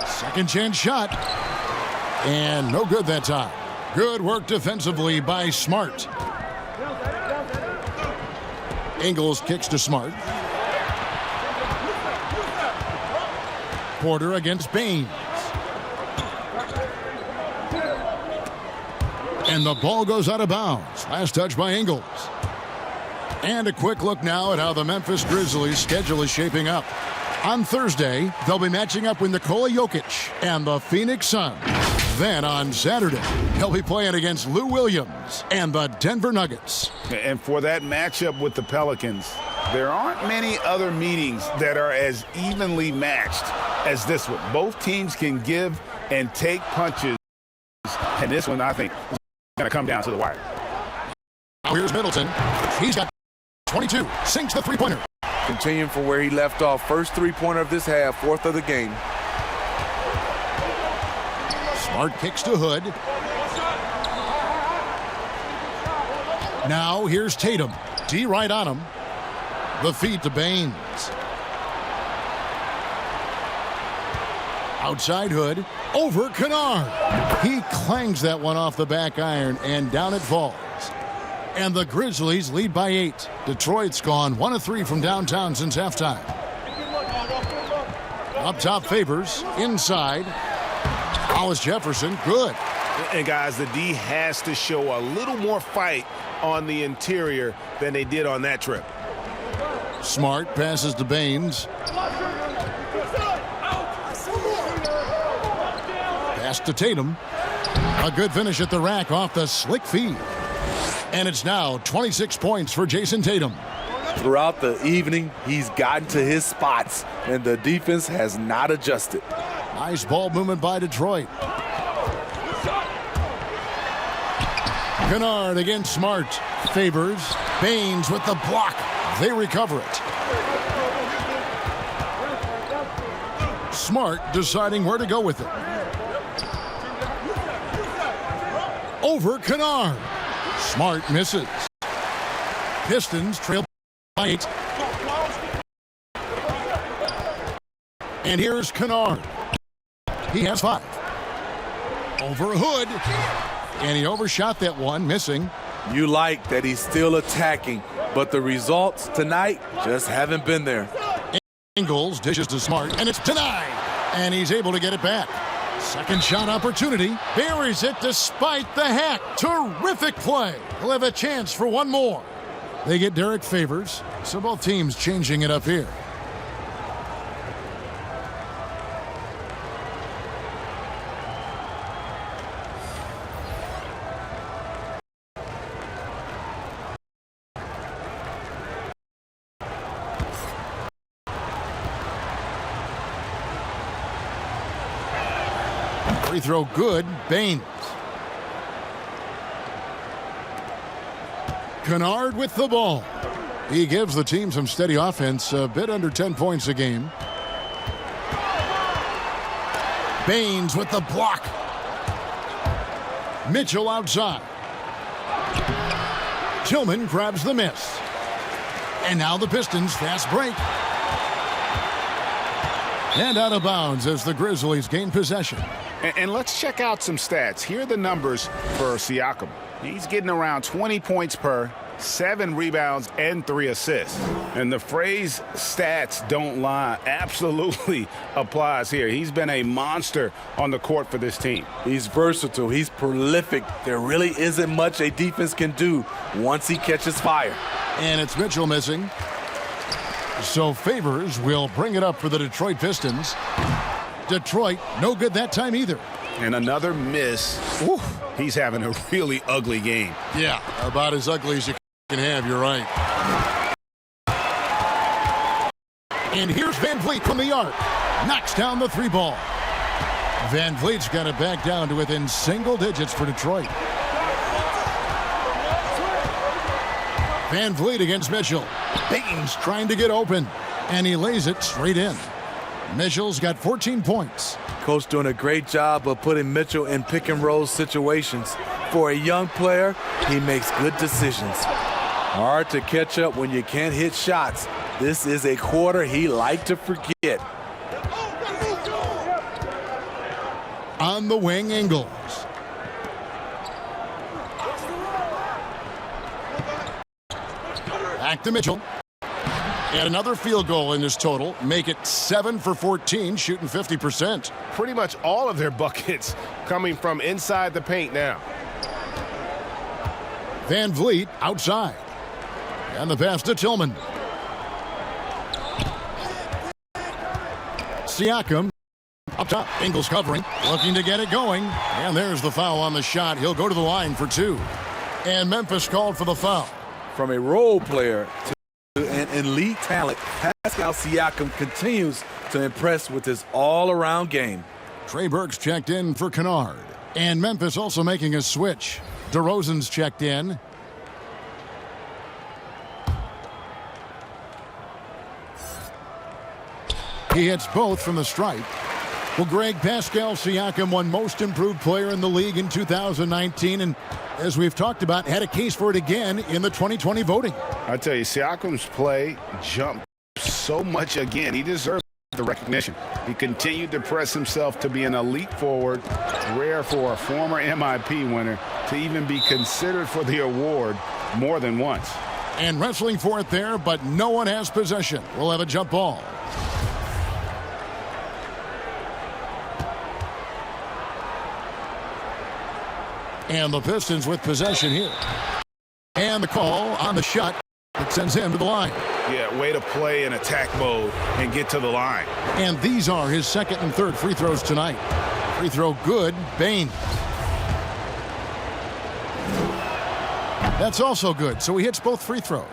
Second chance shot. And no good that time. Good work defensively by Smart. Ingles kicks to Smart. Porter against Baines. And the ball goes out of bounds. Last touch by Ingles. And a quick look now at how the Memphis Grizzlies' schedule is shaping up. On Thursday, they'll be matching up with Nikola Jokic and the Phoenix Suns. Then on Saturday, they'll be playing against Lou Williams and the Denver Nuggets. And for that matchup with the Pelicans, there aren't many other meetings that are as evenly matched as this one. Both teams can give and take punches, and this one, I think, is going to come down to the wire. Now here's Middleton. He's got 22. Sinks the three-pointer. Continuing from where he left off. First three-pointer of this half, fourth of the game. Smart kicks to Hood. Now here's Tatum. D right on him. The feed to Baines. Outside Hood. Over Kennard. He clangs that one off the back iron, and down it falls. And the Grizzlies lead by 8. Detroit's gone 1 of 3 from downtown since halftime. Up top Favors. Inside. Hollis Jefferson. Good. And guys, the D has to show a little more fight on the interior than they did on that trip. Smart passes to Baines. Pass to Tatum. A good finish at the rack off the slick feed. And it's now 26 points for Jason Tatum. Throughout the evening, he's gotten to his spots, and the defense has not adjusted. Nice ball movement by Detroit. Kennard against Smart. Favors. Baines with the block. They recover it. Smart deciding where to go with it. Over Kennard. Smart misses. Pistons trail by 8. And here's Kennard. He has 5. Over Hood. And he overshot that one, missing. You like that he's still attacking, but the results tonight just haven't been there. Ingles dishes to Smart, and it's denied. And he's able to get it back. Second shot opportunity. Buries it despite the hack. Terrific play. He'll have a chance for one more. They get Derek Favors, so both teams changing it up here. Free throw good. Baines. Kennard with the ball. He gives the team some steady offense, a bit under 10 points a game. Baines with the block. Mitchell outside. Tillman grabs the miss. And now the Pistons fast break. And out of bounds as the Grizzlies gain possession. And let's check out some stats. Here are the numbers for Siakam. He's getting around 20 points per, 7 rebounds, and 3 assists. And the phrase stats don't lie absolutely applies here. He's been a monster on the court for this team. He's versatile. He's prolific. There really isn't much a defense can do once he catches fire. And it's Mitchell missing. So Favors will bring it up for the Detroit Pistons. Detroit, no good that time either. And another miss. Ooh, he's having a really ugly game. Yeah, about as ugly as you can have, you're right. And here's Van Vliet from the arc. Knocks down the 3 ball. Van Vliet's got it back down to within single digits for Detroit. Van Vliet against Mitchell. Baines trying to get open, and he lays it straight in. Mitchell's got 14 points. Coach doing a great job of putting Mitchell in pick and roll situations. For a young player, he makes good decisions. Hard to catch up when you can't hit shots. This is a quarter he liked to forget. On the wing, Ingles. Back to Mitchell. And another field goal in this total. Make it 7 for 14, shooting 50%. Pretty much all of their buckets coming from inside the paint now. Van Vliet outside. And the pass to Tillman. Siakam up top. Ingles covering. Looking to get it going. And there's the foul on the shot. He'll go to the line for 2. And Memphis called for the foul. From a role player to an elite talent, Pascal Siakam continues to impress with his all-around game. Trey Burks checked in for Kennard. And Memphis also making a switch. DeRozan's checked in. He hits both from the stripe. Well, Greg, Pascal Siakam won Most Improved Player in the league in 2019, and as we've talked about, had a case for it again in the 2020 voting. I tell you, Siakam's play jumped so much again. He deserves the recognition. He continued to press himself to be an elite forward, rare for a former MIP winner to even be considered for the award more than once. And wrestling for it there, but no one has possession. We'll have a jump ball. And the Pistons with possession here. And the call on the shot that sends him to the line. Yeah, way to play in attack mode and get to the line. And these are his second and third free throws tonight. Free throw good, Bain. That's also good, so he hits both free throws.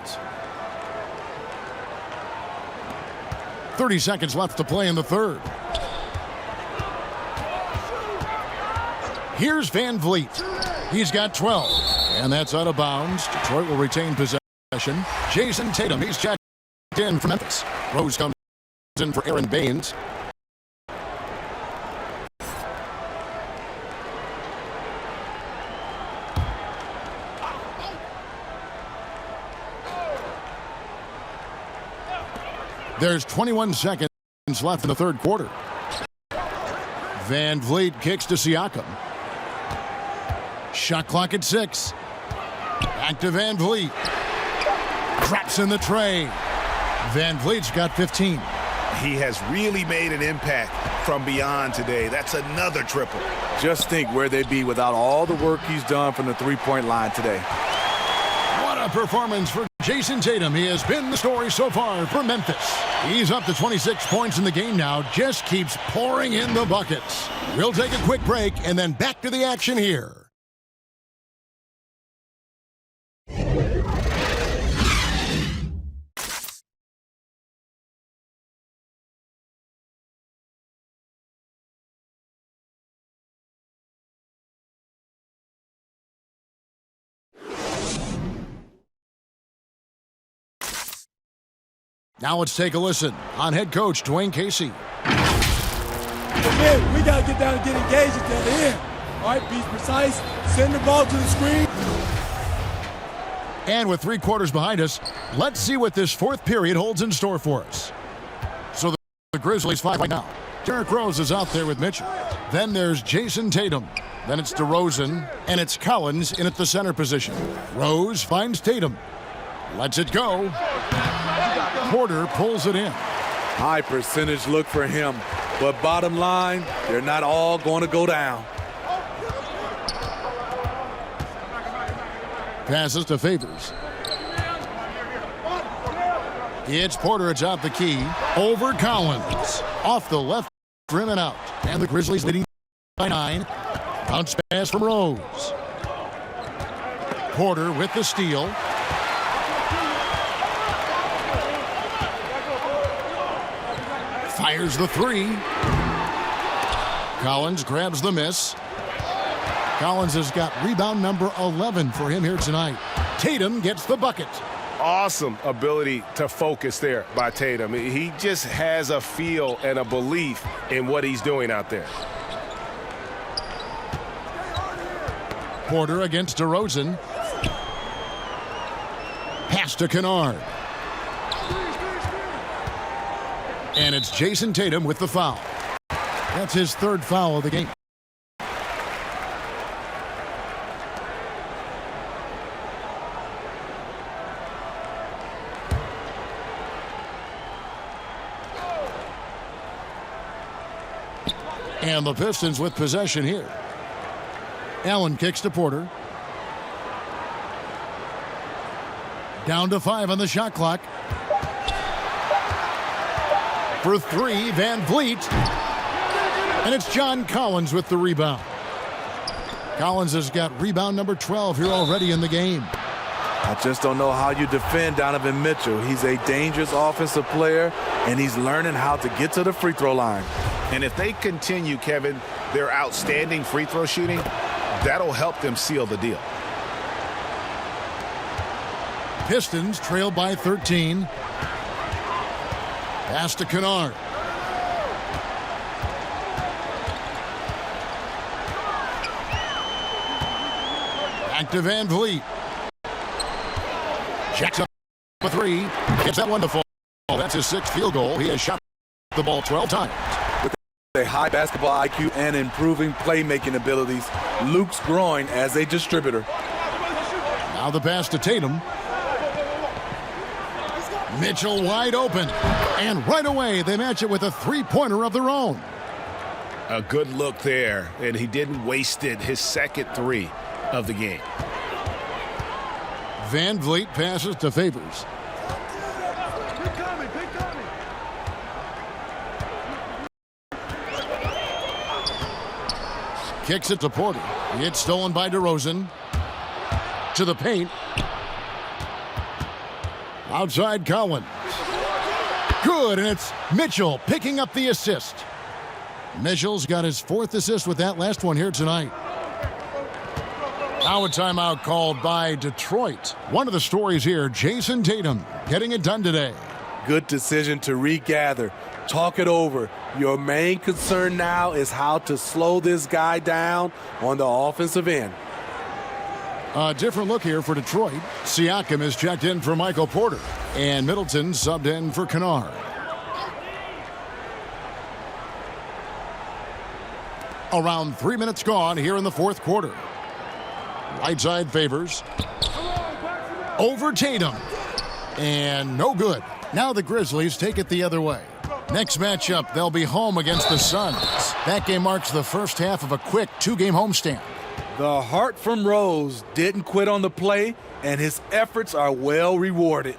30 seconds left to play in the third. Here's Van Vliet. He's got 12. And that's out of bounds. Detroit will retain possession. Jason Tatum, he's checked in for Memphis. Rose comes in for Aaron Baines. There's 21 seconds left in the third quarter. Van Vliet kicks to Siakam. Shot clock at 6. Back to Van Vliet. Drops in the tray. Van Vliet's got 15. He has really made an impact from beyond today. That's another triple. Just think where they'd be without all the work he's done from the three-point line today. What a performance for Jason Tatum. He has been the story so far for Memphis. He's up to 26 points in the game now. Just keeps pouring in the buckets. We'll take a quick break and then back to the action here. Now let's take a listen on head coach Dwayne Casey. Man, we got to get down and get engaged at the end. All right, be precise, send the ball to the screen. And with 3 quarters behind us, let's see what this fourth period holds in store for us. So the Grizzlies fight right now. Derrick Rose is out there with Mitchell. Then there's Jason Tatum. Then it's DeRozan, and it's Collins in at the center position. Rose finds Tatum. Lets it go. Porter pulls it in. High percentage look for him, but bottom line, they're not all going to go down. Passes to Favors. It's Porter, it's out the key. Over Collins. Off the left rim and out. And the Grizzlies leading by 9. Bounce pass from Rose. Porter with the steal. Fires the 3. Collins grabs the miss. Collins has got rebound number 11 for him here tonight. Tatum gets the bucket. Awesome ability to focus there by Tatum. He just has a feel and a belief in what he's doing out there. Porter against DeRozan. Pass to Kennard. And it's Jason Tatum with the foul. That's his third foul of the game. And the Pistons with possession here. Allen kicks to Porter. Down to 5 on the shot clock. For 3, Van Vliet. And it's John Collins with the rebound. Collins has got rebound number 12 here already in the game. I just don't know how you defend Donovan Mitchell. He's a dangerous offensive player, and he's learning how to get to the free throw line. And if they continue, Kevin, their outstanding free throw shooting, that'll help them seal the deal. Pistons trail by 13. Pass to Kennard. Back to Van Vliet. Jacks up a 3. Gets that one to fall. That's his 6th field goal. He has shot the ball 12 times. With a high basketball IQ and improving playmaking abilities, Luke's growing as a distributor. Now the pass to Tatum. Mitchell wide open. And right away, they match it with a three-pointer of their own. A good look there, and he didn't waste it. His 2nd 3 of the game. Van Vliet passes to Favors. Kicks it to Porter. It's stolen by DeRozan. To the paint. Outside Collins. Good, and it's Mitchell picking up the assist. Mitchell's got his 4th assist with that last one here tonight. Now a timeout called by Detroit. One of the stories here, Jason Tatum getting it done today. Good decision to regather. Talk it over. Your main concern now is how to slow this guy down on the offensive end. A different look here for Detroit. Siakam is checked in for Michael Porter, and Middleton subbed in for Kennard. Around 3 minutes gone here in the 4th quarter. Right side Favors. Over Tatum. And no good. Now the Grizzlies take it the other way. Next matchup, they'll be home against the Suns. That game marks the first half of a quick 2-game homestand. The heart from Rose didn't quit on the play, and his efforts are well rewarded.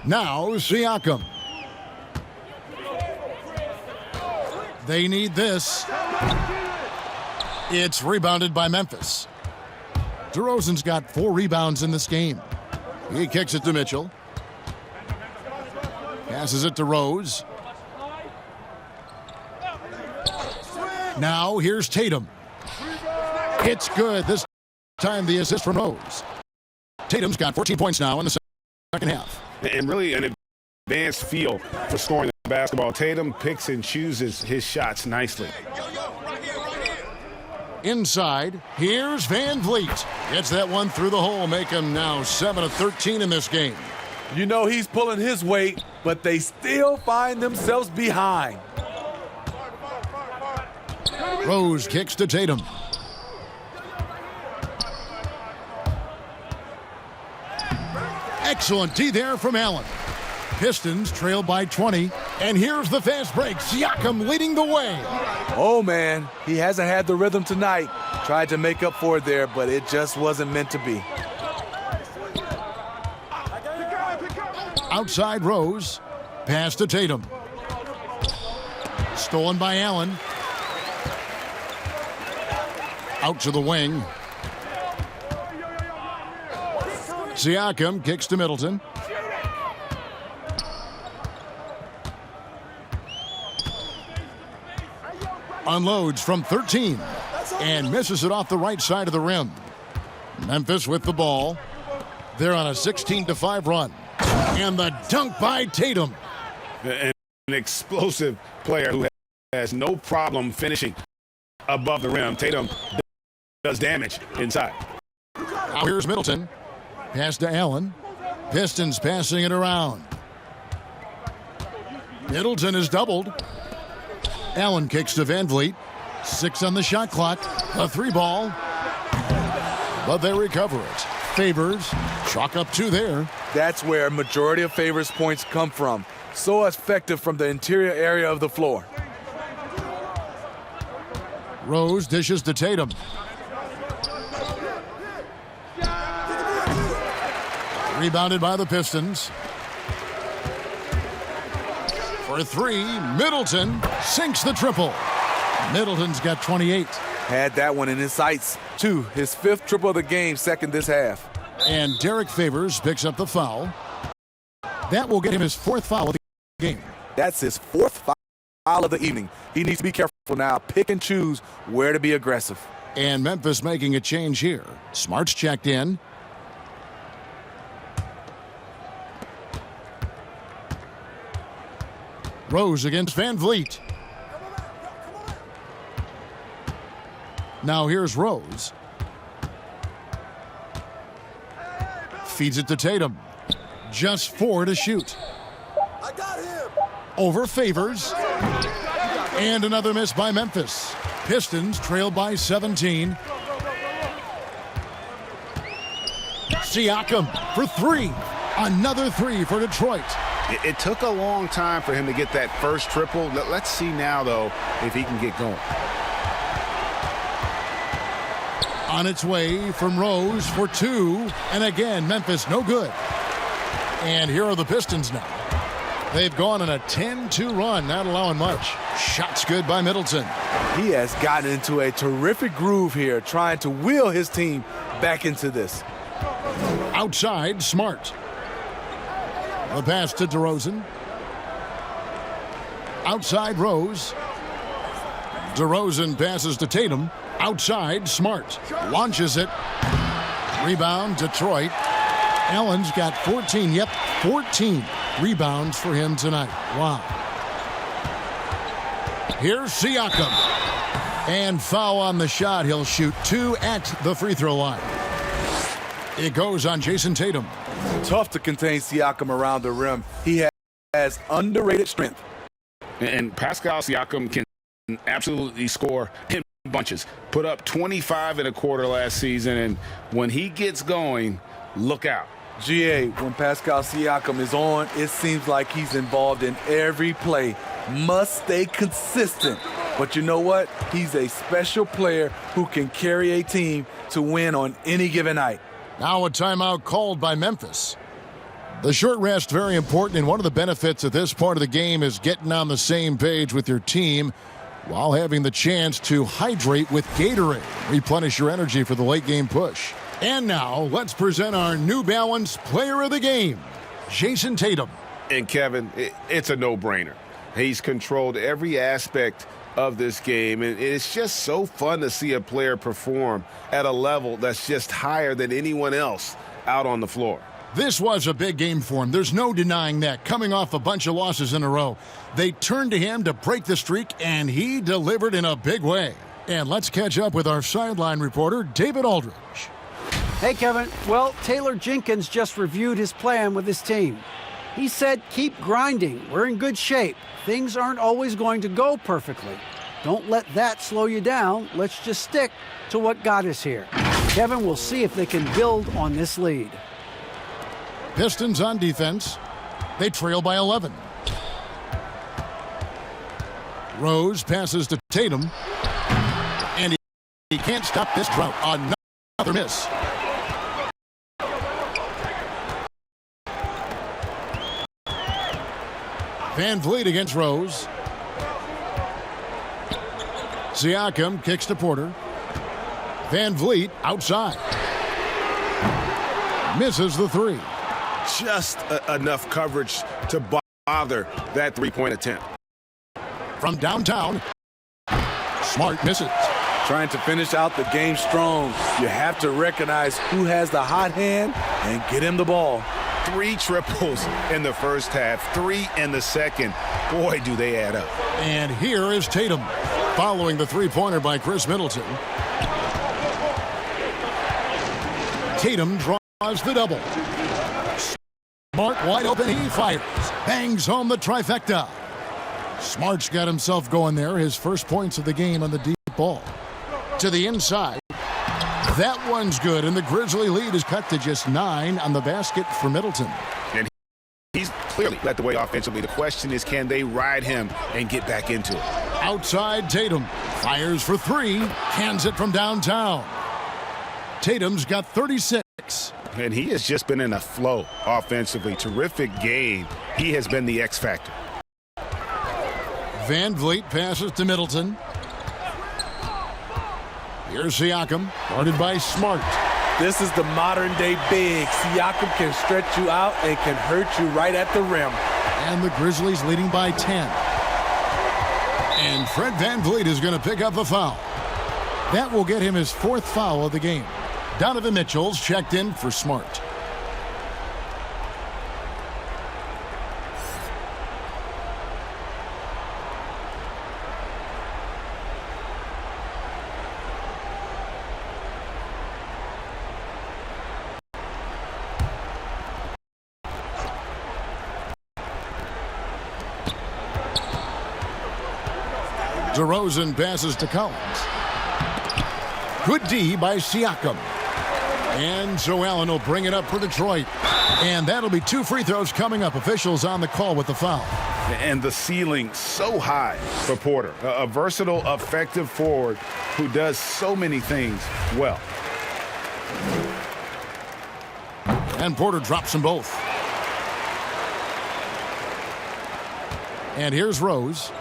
Now Siakam. They need this. It's rebounded by Memphis. DeRozan's got 4 rebounds in this game. He kicks it to Mitchell. Passes it to Rose. Now here's Tatum. It's good. This time the assist from Rose. Tatum's got 14 points now in the second half. And really an advanced feel for scoring the basketball. Tatum picks and chooses his shots nicely. Inside, here's Van Vliet. Gets that one through the hole, make him now 7 of 13 in this game. You know he's pulling his weight, but they still find themselves behind. Rose kicks to Tatum. Excellent D there from Allen. Pistons trail by 20. And here's the fast break. Siakam leading the way. Oh, man. He hasn't had the rhythm tonight. Tried to make up for it there, but it just wasn't meant to be. Outside Rose. Pass to Tatum. Stolen by Allen. Out to the wing. Siakam kicks to Middleton. Unloads from 13 and misses it off the right side of the rim. Memphis with the ball. They're on a 16-5 run. And the dunk by Tatum. An explosive player who has no problem finishing above the rim. Tatum does damage inside. Now here's Middleton. Pass to Allen. Pistons passing it around. Middleton is doubled. Allen kicks to Van Vliet. 6 on the shot clock. A 3-ball. But they recover it. Favors chalk up 2 there. That's where majority of Favors points come from. So effective from the interior area of the floor. Rose dishes to Tatum. Rebounded by the Pistons. For 3, Middleton sinks the triple. Middleton's got 28. Had that one in his sights, too. His 5th triple of the game, second this half. And Derek Favors picks up the foul. That will get him his 4th foul of the game. That's his 4th foul of the evening. He needs to be careful now. Pick and choose where to be aggressive. And Memphis making a change here. Smart's checked in. Rose against Van Vliet. Now here's Rose. Feeds it to Tatum. Just 4 to shoot. I got him. Over Favors. And another miss by Memphis. Pistons trail by 17. Siakam for 3. Another 3 for Detroit. It took a long time for him to get that first triple. Let's see now, though, if he can get going. On its way from Rose for 2. And again, Memphis no good. And here are the Pistons now. They've gone on a 10-2 run, not allowing much. Shots good by Middleton. He has gotten into a terrific groove here, trying to wheel his team back into this. Outside, Smart. The pass to DeRozan. Outside, Rose. DeRozan passes to Tatum. Outside, Smart. Launches it. Rebound, Detroit. Allen's got 14. Yep, 14 rebounds for him tonight. Wow. Here's Siakam. And foul on the shot. He'll shoot 2 at the free throw line. It goes on Jason Tatum. Tough to contain Siakam around the rim. He has underrated strength. And Pascal Siakam can absolutely score in bunches. Put up 25 in a quarter last season, and when he gets going, look out. GA, when Pascal Siakam is on, it seems like he's involved in every play. Must stay consistent. But you know what? He's a special player who can carry a team to win on any given night. Now a timeout called by Memphis. The short rest, very important, and one of the benefits at this part of the game is getting on the same page with your team while having the chance to hydrate with Gatorade. Replenish your energy for the late game push. And now, let's present our New Balance Player of the Game, Jason Tatum. And Kevin, it's a no-brainer. He's controlled every aspect of this game, and it's just so fun to see a player perform at a level that's just higher than anyone else out on the floor. This was a big game for him. There's no denying that. Coming off a bunch of losses in a row, they turned to him to break the streak, and he delivered in a big way. And let's catch up with our sideline reporter, David Aldridge. Hey, Kevin. Well, Taylor Jenkins just reviewed his plan with his team. He said, keep grinding. We're in good shape. Things aren't always going to go perfectly. Don't let that slow you down. Let's just stick to what got us here. Kevin, we'll see if they can build on this lead. Pistons on defense. They trail by 11. Rose passes to Tatum. And he can't stop this drought. Another miss. Van Vliet against Rose. Siakam kicks to Porter. Van Vliet outside. Misses the 3. Just enough coverage to bother that three-point attempt. From downtown, Smart misses. Trying to finish out the game strong. You have to recognize who has the hot hand and get him the ball. 3 triples in the first half, 3 in the second. Boy, do they add up. And here is Tatum, following the three-pointer by Chris Middleton. Tatum draws the double. Smart wide open, he fires. Bangs home the trifecta. Smart's got himself going there. His first points of the game on the deep ball. To the inside. That one's good, and the Grizzly lead is cut to just 9 on the basket for Middleton. And he's clearly led the way offensively. The question is, can they ride him and get back into it? Outside Tatum. Fires for 3. Cans it from downtown. Tatum's got 36. And he has just been in a flow offensively. Terrific game. He has been the X factor. Van Vliet passes to Middleton. Here's Siakam, guarded by Smart. This is the modern-day big. Siakam can stretch you out and can hurt you right at the rim. And the Grizzlies leading by 10. And Fred Van Vliet is going to pick up the foul. That will get him his 4th foul of the game. Donovan Mitchell's checked in for Smart. DeRozan passes to Collins. Good D by Siakam. And so Allen will bring it up for Detroit. And that'll be 2 free throws coming up. Officials on the call with the foul. And the ceiling so high for Porter. A versatile, effective forward who does so many things well. And Porter drops them both. And here's Rose.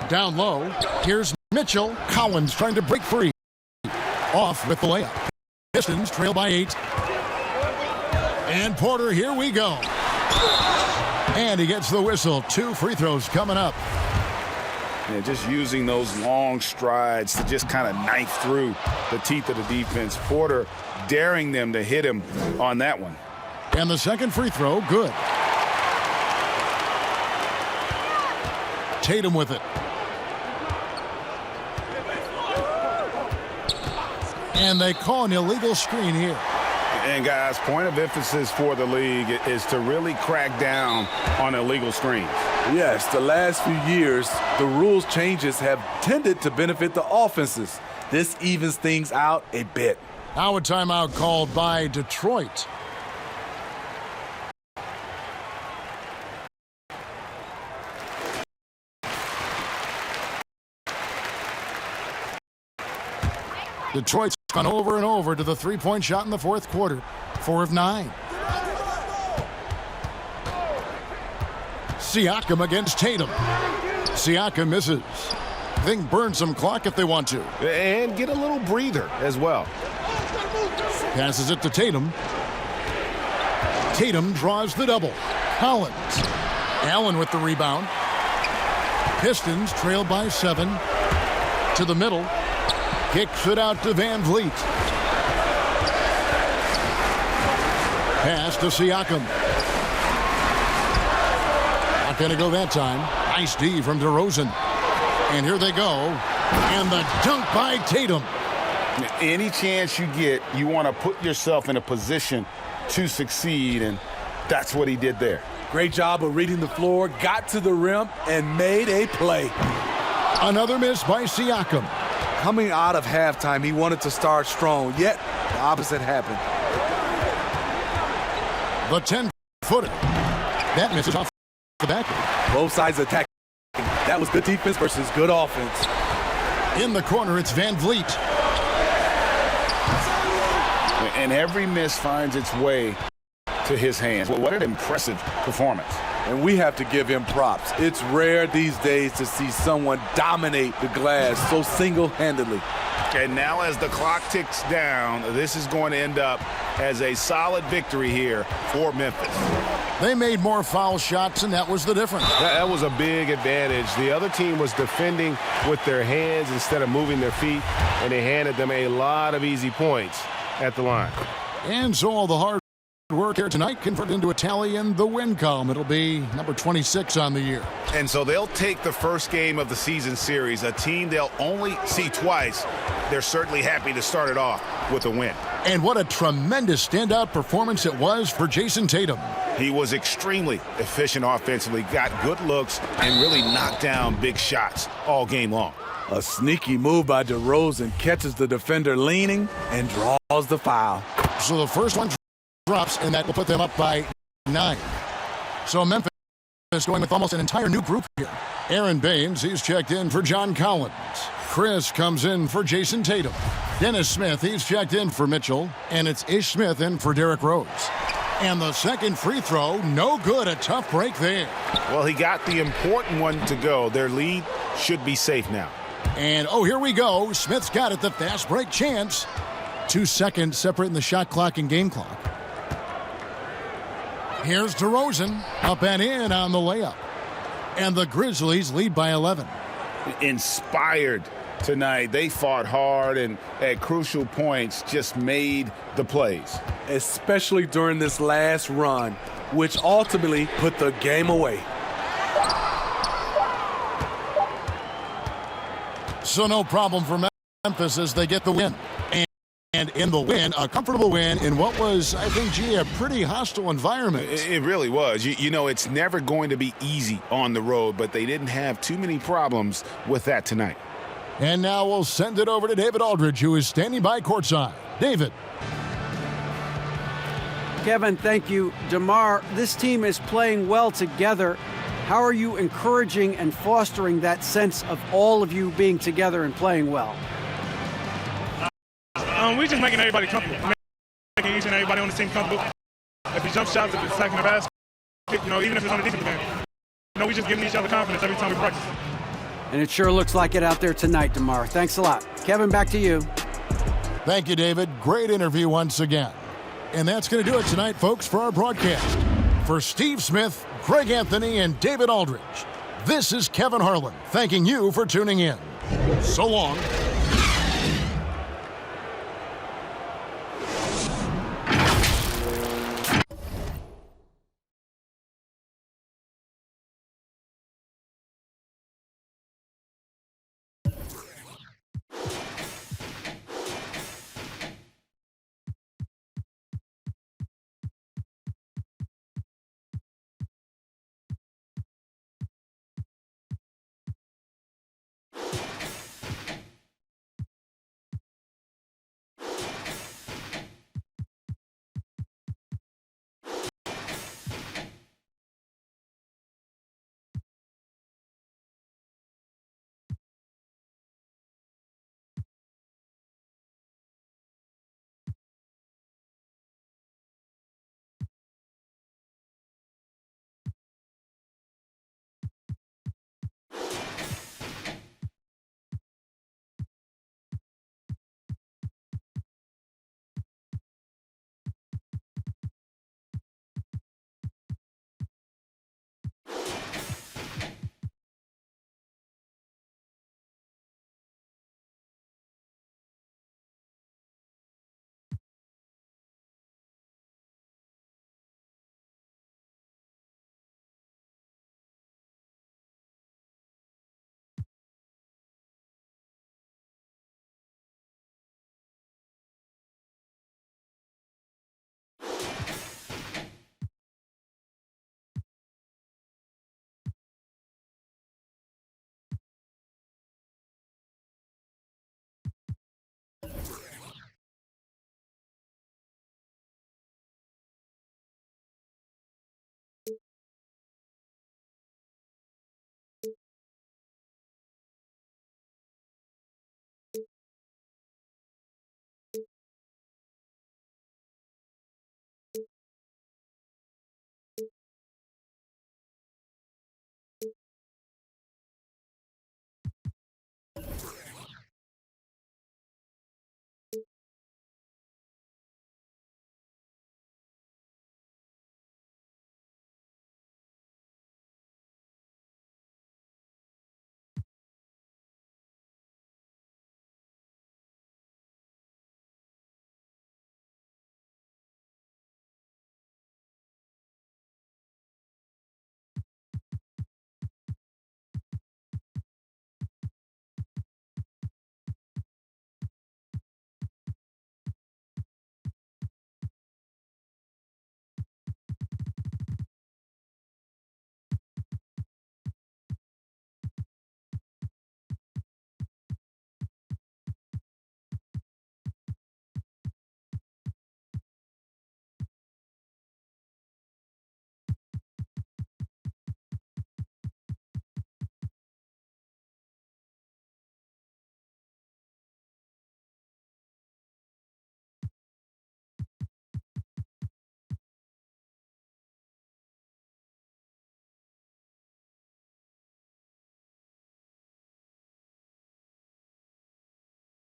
Down low. Here's Mitchell. Collins trying to break free. Off with the layup. Pistons trail by 8. And Porter, here we go. And he gets the whistle. 2 free throws coming up. Yeah, just using those long strides to just kind of knife through the teeth of the defense. Porter daring them to hit him on that one. And the second free throw, good. Tatum with it. And they call an illegal screen here. And guys, point of emphasis for the league is to really crack down on illegal screens. Yes, the last few years, the rules changes have tended to benefit the offenses. This evens things out a bit. Now a timeout called by Detroit. Detroit's gone over and over to the 3-point shot in the 4th quarter. 4 of 9. Siakam against Tatum. Siakam misses. They can burn some clock if they want to. And get a little breather as well. Passes it to Tatum. Tatum draws the double. Collins. Allen with the rebound. Pistons trail by 7. To the middle. Kicks it out to Van Vliet. Pass to Siakam. Not going to go that time. Nice D from DeRozan. And here they go. And the dunk by Tatum. Any chance you get, you want to put yourself in a position to succeed, and that's what he did there. Great job of reading the floor, got to the rim, and made a play. Another miss by Siakam. Coming out of halftime, he wanted to start strong, yet the opposite happened. The 10-footer. That misses off the back. Both sides attacking. That was good defense versus good offense. In the corner, it's Van Vliet. And every miss finds its way to his hands. Well, what an impressive performance. And we have to give him props. It's rare these days to see someone dominate the glass so single-handedly. And now as the clock ticks down, this is going to end up as a solid victory here for Memphis. They made more foul shots, and that was the difference. That was a big advantage. The other team was defending with their hands instead of moving their feet, and they handed them a lot of easy points at the line. And so all the hard work here tonight converted into a tally in the win column. It'll be number 26 on the year. And so they'll take the first game of the season series, a team they'll only see twice, they're certainly happy to start it off with a win. And what a tremendous standout performance it was for Jason Tatum. He was extremely efficient offensively, got good looks, and really knocked down big shots all game long. A sneaky move by DeRozan catches the defender leaning and draws the foul. So the first one drops, and that will put them up by 9. So Memphis is going with almost an entire new group here. Aaron Baines, he's checked in for John Collins. Chris comes in for Jason Tatum. Dennis Smith, he's checked in for Mitchell. And it's Ish Smith in for Derrick Rose. And the second free throw, no good. A tough break there. Well, he got the important one to go. Their lead should be safe now. And, oh, here we go. Smith's got it, the fast break chance. 2 seconds separating the shot clock and game clock. Here's DeRozan, up and in on the layup. And the Grizzlies lead by 11. Inspired tonight. They fought hard and at crucial points just made the plays. Especially during this last run, which ultimately put the game away. So no problem for Memphis as they get the win. And in the win, a comfortable win in what was, I think, a pretty hostile environment. It really was. You know, it's never going to be easy on the road, but they didn't have too many problems with that tonight. And now we'll send it over to David Aldridge, who is standing by courtside. David. Kevin, thank you. DeMar, this team is playing well together. How are you encouraging and fostering that sense of all of you being together and playing well? We're just making everybody comfortable. Making each and everybody on the team comfortable. If it's jump shots, if it's attacking the basket, even if it's on the defensive end. We just giving each other confidence every time we practice. And it sure looks like it out there tonight, DeMar. Thanks a lot. Kevin, back to you. Thank you, David. Great interview once again. And that's going to do it tonight, folks, for our broadcast. For Steve Smith, Greg Anthony, and David Aldridge, this is Kevin Harlan thanking you for tuning in. So long.